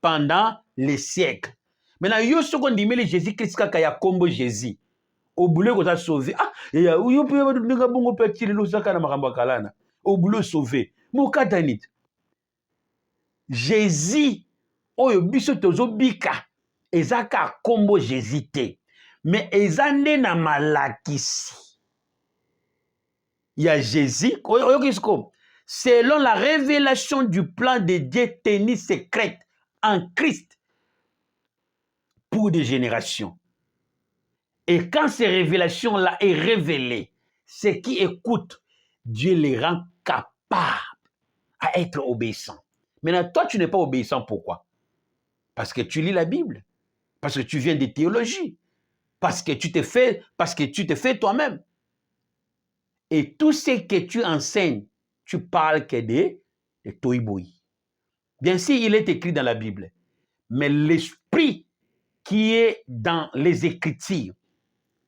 pendant les siècles. Maintenant, yo ce qu'on dit, mais Jésus-Christ, quand il y a combo Jésus, au boulot qu'on a sauvé. Ah, et yo peut y avoir bon petit le saka na makamba kalana. Au boulot sauvé. Mo katanit. Jésus, oyo biso tozo bika, ezaka combo Jésus te. Mais ezande na malakisi. Il y a Jésus, selon la révélation du plan de Dieu tenu secrète en Christ pour des générations. Et quand ces révélations-là est révélées, ceux qui écoutent, Dieu les rend capables à être obéissants. Maintenant, toi, tu n'es pas obéissant. Pourquoi? Parce que tu lis la Bible, parce que tu viens de théologie, parce que tu te fais toi-même. Et tout ce que tu enseignes, tu parles que de toiboui. Bien sûr, il est écrit dans la Bible, mais l'esprit qui est dans les Écritures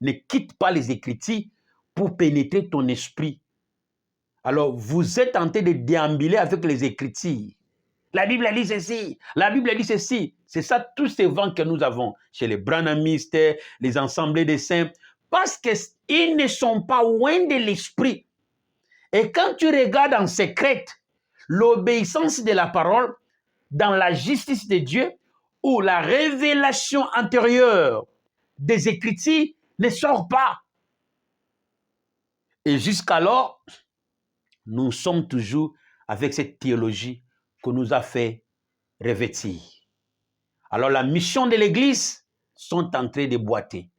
ne quitte pas les Écritures pour pénétrer ton esprit. Alors, vous êtes tenté de déambuler avec les Écritures. La Bible dit ceci, la Bible dit ceci. C'est ça, tous ces vents que nous avons chez les branhamistes, les assemblées des saints, parce qu'ils ne sont pas loin de l'esprit. Et quand tu regardes en secret l'obéissance de la parole dans la justice de Dieu ou la révélation antérieure des Écritures ne sort pas. Et jusqu'alors, nous sommes toujours avec cette théologie qu'on nous a fait revêtir. Alors la mission de l'Église sont en train de boiter.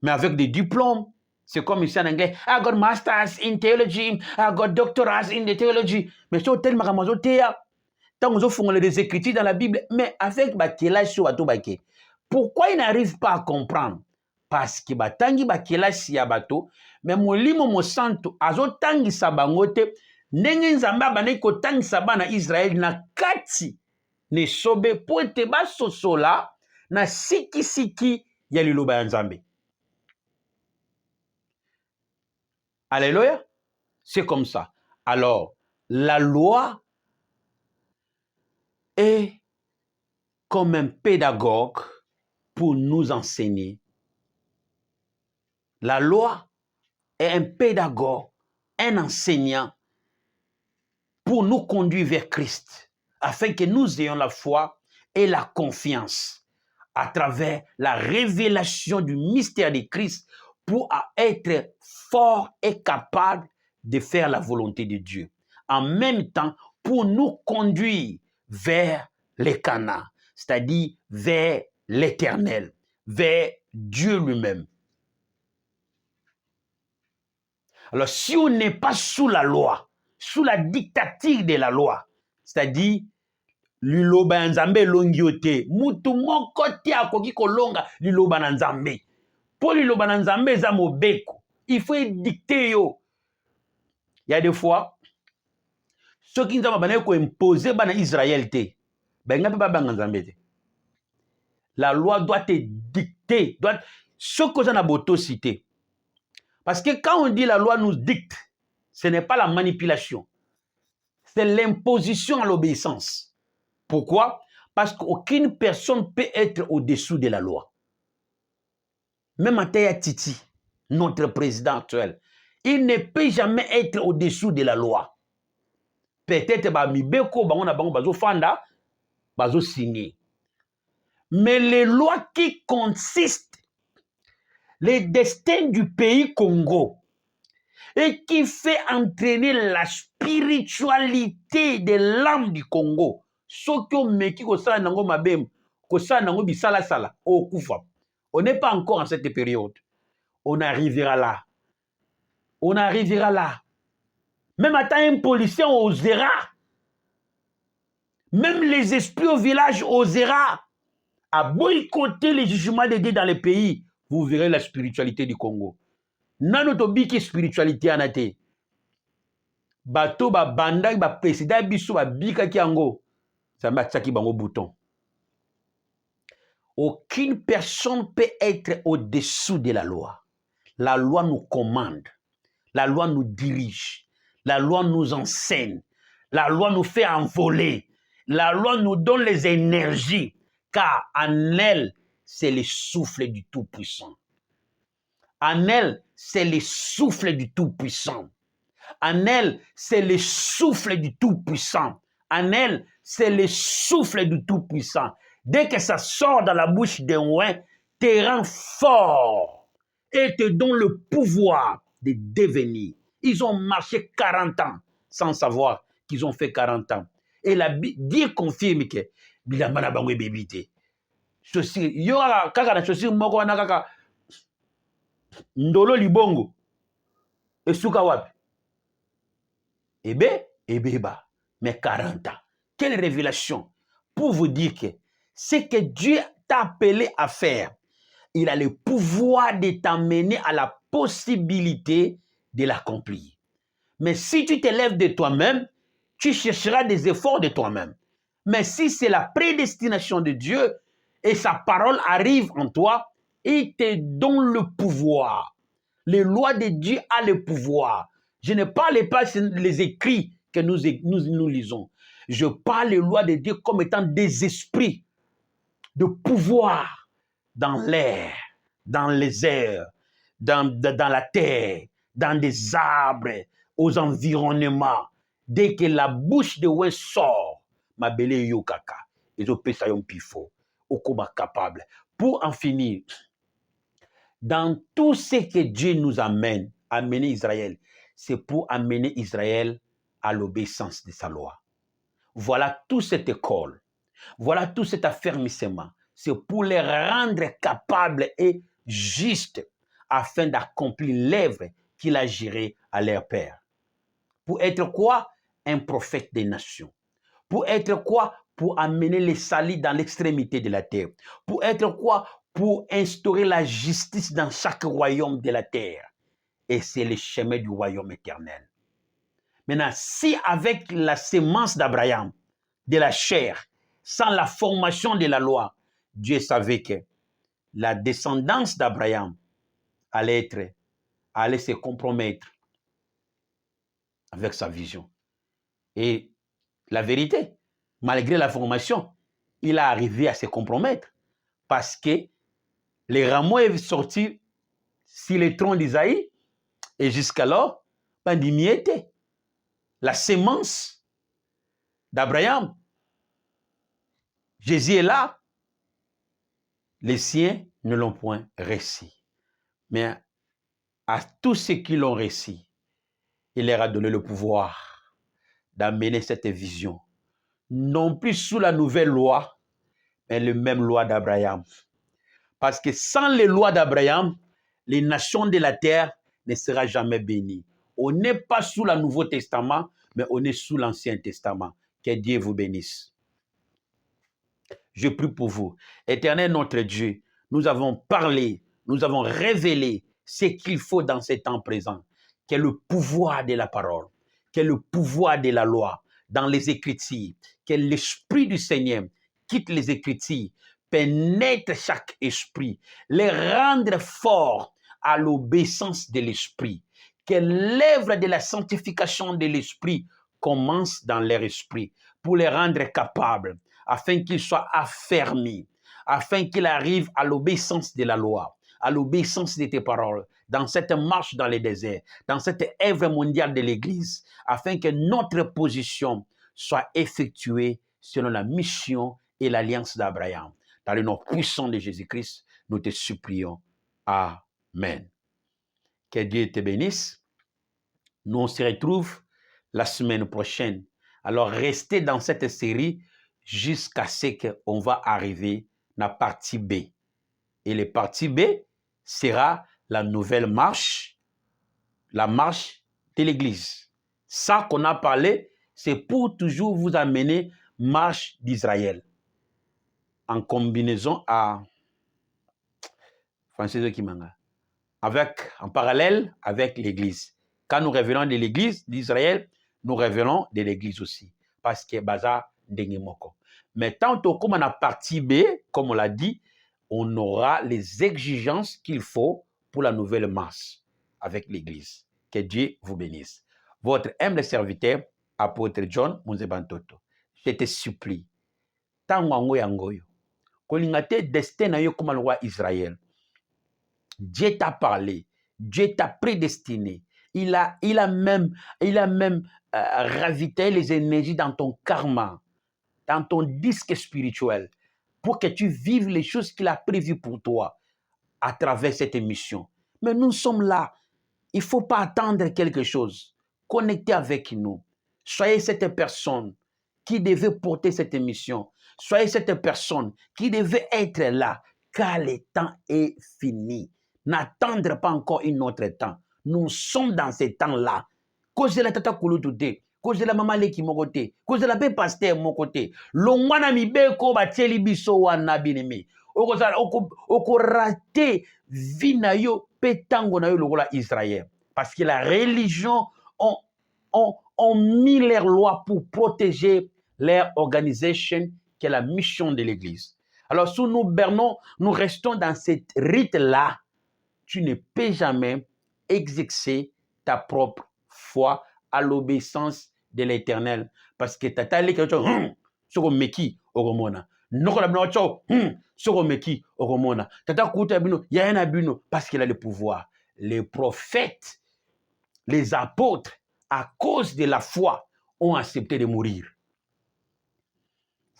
Mais avec des diplômes, c'est comme ici en anglais, I got masters in theology, I got doctorate in the theology. Mais c'est tellement tant que vous les Écritures dans la Bible, mais avec bakela sur bato bake. Pourquoi ils n'arrivent pas à comprendre? Parce que batangi bakela si ya bato, mais molimo mo santo azotangi sabangote, ndenge nzamba bana ko tangi sabana Israël na kati ne sobe po ete basosola na siki ya liloba ya Nzambe. Alléluia. C'est comme ça. Alors, la loi est comme un pédagogue pour nous enseigner. La loi est un pédagogue, un enseignant pour nous conduire vers Christ, afin que nous ayons la foi et la confiance à travers la révélation du mystère de Christ pour être fort et capable de faire la volonté de Dieu. En même temps, pour nous conduire vers les Canaan, c'est-à-dire vers l'Éternel, vers Dieu lui-même. Alors, si on n'est pas sous la loi, sous la dictature de la loi, c'est-à-dire liloba nzambe longiote, mutu moko te akoki kolonga liloba na nzambe. Pour liloba na nzambe za mobeko, il faut dicter yo. Il y a des fois, ceux qui nzamba bana ko imposer bana Israël te, benga pe ba nzambe te. La loi doit te dicter, ce que ça na boto cité. Parce que quand on dit la loi nous dicte, ce n'est pas la manipulation, c'est l'imposition à l'obéissance. Pourquoi? Parce qu'aucune personne peut être au-dessous de la loi. Même Ataya Titi, notre président actuel, il ne peut jamais être au-dessous de la loi. Peut-être Mibeko, Bazo Fanda, Bazo signé. Mais les lois qui consistent le destin du pays Congo et qui fait entraîner la spiritualité de l'âme du Congo. On n'est pas encore en cette période. On arrivera là. On arrivera là. Même à temps, un policier osera. Même les esprits au village osera à boycotter les jugements de Dieu dans les pays. Vous verrez la spiritualité du Congo. Nanotobiki spiritualité anate. Bato ba banda ba président biso ba bika ki ango. Ça m'a tsaki bango bouton. Aucune personne peut être au-dessous de la loi. La loi nous commande. La loi nous dirige. La loi nous enseigne. La loi nous fait envoler. La loi nous donne les énergies. Car en elle, c'est le souffle du Tout-Puissant. En elle, c'est le souffle du Tout-Puissant. En elle, c'est le souffle du Tout-Puissant. En elle, c'est le souffle du Tout-Puissant. Dès que ça sort dans la bouche d'un ouin, te rend fort et te donne le pouvoir de devenir. Ils ont marché 40 ans sans savoir qu'ils ont fait 40 ans. Et la Bible confirme que Bilamana Bangwe Bébité. Ceci, yo kaka na ceci moko wana kaka ndolo libongo esuka wapi ebeba mais 40 ans. Quelle révélation pour vous dire que ce que Dieu t'a appelé à faire, il a le pouvoir de t'amener à la possibilité de l'accomplir. Mais si tu te lèves de toi-même, tu chercheras des efforts de toi-même. Mais si c'est la prédestination de Dieu et sa parole arrive en toi, il te donne le pouvoir. Les lois de Dieu ont le pouvoir. Je ne parle pas les écrits que nous lisons. Je parle les lois de Dieu comme étant des esprits de pouvoir dans l'air, dans les airs, dans la terre, dans des arbres, aux environnements. Dès que la bouche de Oué sort, ma belle yokaka, et je peux ça yon pifo, au combat capable. Pour en finir, Dans tout ce que Dieu nous amène, amener Israël, c'est pour amener Israël à l'obéissance de sa loi. Voilà toute cette école. Voilà tout cet affermissement. C'est pour les rendre capables et justes afin d'accomplir l'œuvre qu'il a gérée à leur père. Pour être quoi? Un prophète des nations. Pour être quoi? Pour amener les salis dans l'extrémité de la terre. Pour être quoi? Pour instaurer la justice dans chaque royaume de la terre. Et c'est le chemin du royaume éternel. Maintenant, si avec la sémence d'Abraham, de la chair, sans la formation de la loi, Dieu savait que la descendance d'Abraham allait se compromettre avec sa vision. Et la vérité, malgré la formation, il a arrivé à se compromettre parce que les rameaux est sorti sur les troncs d'Isaïe et jusqu'alors, il y était. La sémence d'Abraham, Jésus est là. Les siens ne l'ont point réussi. Mais à tous ceux qui l'ont réussi, il leur a donné le pouvoir d'amener cette vision, non plus sous la nouvelle loi, mais la même loi d'Abraham. Parce que sans les lois d'Abraham, les nations de la terre ne seront jamais bénies. On n'est pas sous le Nouveau Testament, mais on est sous l'Ancien Testament. Que Dieu vous bénisse. Je prie pour vous. Éternel notre Dieu, nous avons parlé, nous avons révélé ce qu'il faut dans ces temps présents, qu'est le pouvoir de la parole, qu'est le pouvoir de la loi dans les Écritures, que l'Esprit du Seigneur quitte les Écritures, pénètre chaque esprit, les rendre forts à l'obéissance de l'Esprit, que l'œuvre de la sanctification de l'Esprit commence dans leur esprit pour les rendre capables, afin qu'ils soient affermis, afin qu'ils arrivent à l'obéissance de la loi, à l'obéissance de tes paroles, dans cette marche dans les déserts, dans cette œuvre mondiale de l'Église, afin que notre position soit effectuée selon la mission et l'alliance d'Abraham. Dans le nom puissant de Jésus-Christ, nous te supplions. Amen. Que Dieu te bénisse. Nous on se retrouve la semaine prochaine. Alors restez dans cette série jusqu'à ce qu'on va arriver à la partie B. Et la partie B sera la nouvelle marche, la marche de l'Église. Ça qu'on a parlé, c'est pour toujours vous amener marche d'Israël. En combinaison en parallèle avec l'Église. Quand nous revenons de l'Église d'Israël, nous revenons de l'Église aussi. Parce que Baza Ndengemoko. Mais tant qu'on a la partie B, comme on l'a dit, on aura les exigences qu'il faut pour la nouvelle marche avec l'Église. Que Dieu vous bénisse. Votre humble serviteur, apôtre John Munzebantoto, je te supplie, tango yangoyo, kolingate destin na yo comme le roi Israël. Dieu t'a parlé, Dieu t'a prédestiné. Il a même ravitaillé les énergies dans ton karma, dans ton disque spirituel, pour que tu vives les choses qu'il a prévues pour toi à travers cette émission. Mais nous sommes là. Il ne faut pas attendre quelque chose. Connectez avec nous. Soyez cette personne qui devait porter cette émission. Soyez cette personne qui devait être là, car le temps est fini. N'attendre pas encore un autre temps. Nous sommes dans ce temps-là. Cause de la tata kouloutoute, cause de la maman leki mokote, cause de la be pasteur mokote. Longwana mi be ko ba tieli biso wana binimi. Oko raté vina yo petango na yo lokola Israël. Parce que la religion ont mis leurs lois pour protéger leur organisation, qui est la mission de l'Église. Alors, si nous restons dans cette rite-là, tu ne peux jamais exercer ta propre foi à l'obéissance de l'Éternel. Parce que tata lekero soko meki oromona. Nokola bino cho soko meki oromona. Tata kuta bino yana bino parce qu'il a le pouvoir. Les prophètes, les apôtres, à cause de la foi, ont accepté de mourir.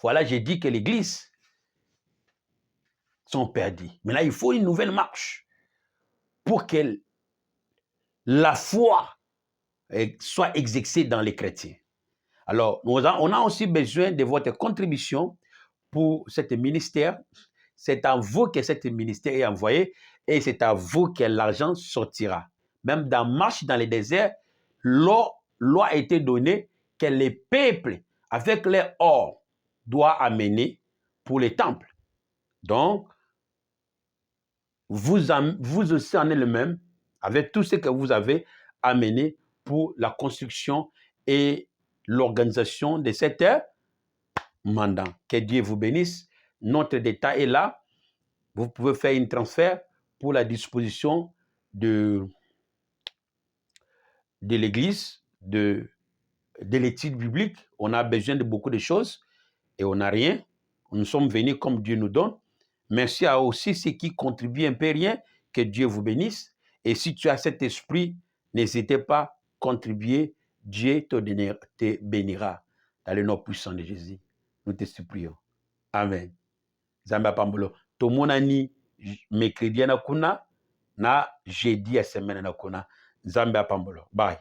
Voilà, j'ai dit que l'Église sont perdues. Mais là, il faut une nouvelle marche. pour que la foi soit exercée dans les chrétiens. Alors, on a aussi besoin de votre contribution pour ce ministère. C'est à vous que ce ministère est envoyé et c'est à vous que l'argent sortira. Même dans Marche dans les déserts, loi a été donnée que les peuples, avec leur or, doivent amener pour les temples. Donc, vous aussi en êtes le même, avec tout ce que vous avez amené pour la construction et l'organisation de cette mandat. Que Dieu vous bénisse. Notre détail est là. Vous pouvez faire un transfert pour la disposition de l'église, de l'étude biblique. On a besoin de beaucoup de choses et on n'a rien. Nous sommes venus comme Dieu nous donne. Merci à aussi ceux qui contribuent un peu rien. Que Dieu vous bénisse. Et si tu as cet esprit, n'hésitez pas à contribuer. Dieu te bénira. Dans le nom puissant de Jésus, nous te supplions. Amen. Zamba Pambolo. Tomonani mercredi na kuna na jeudi ya semaine na kuna. Zamba Pambolo. Bye.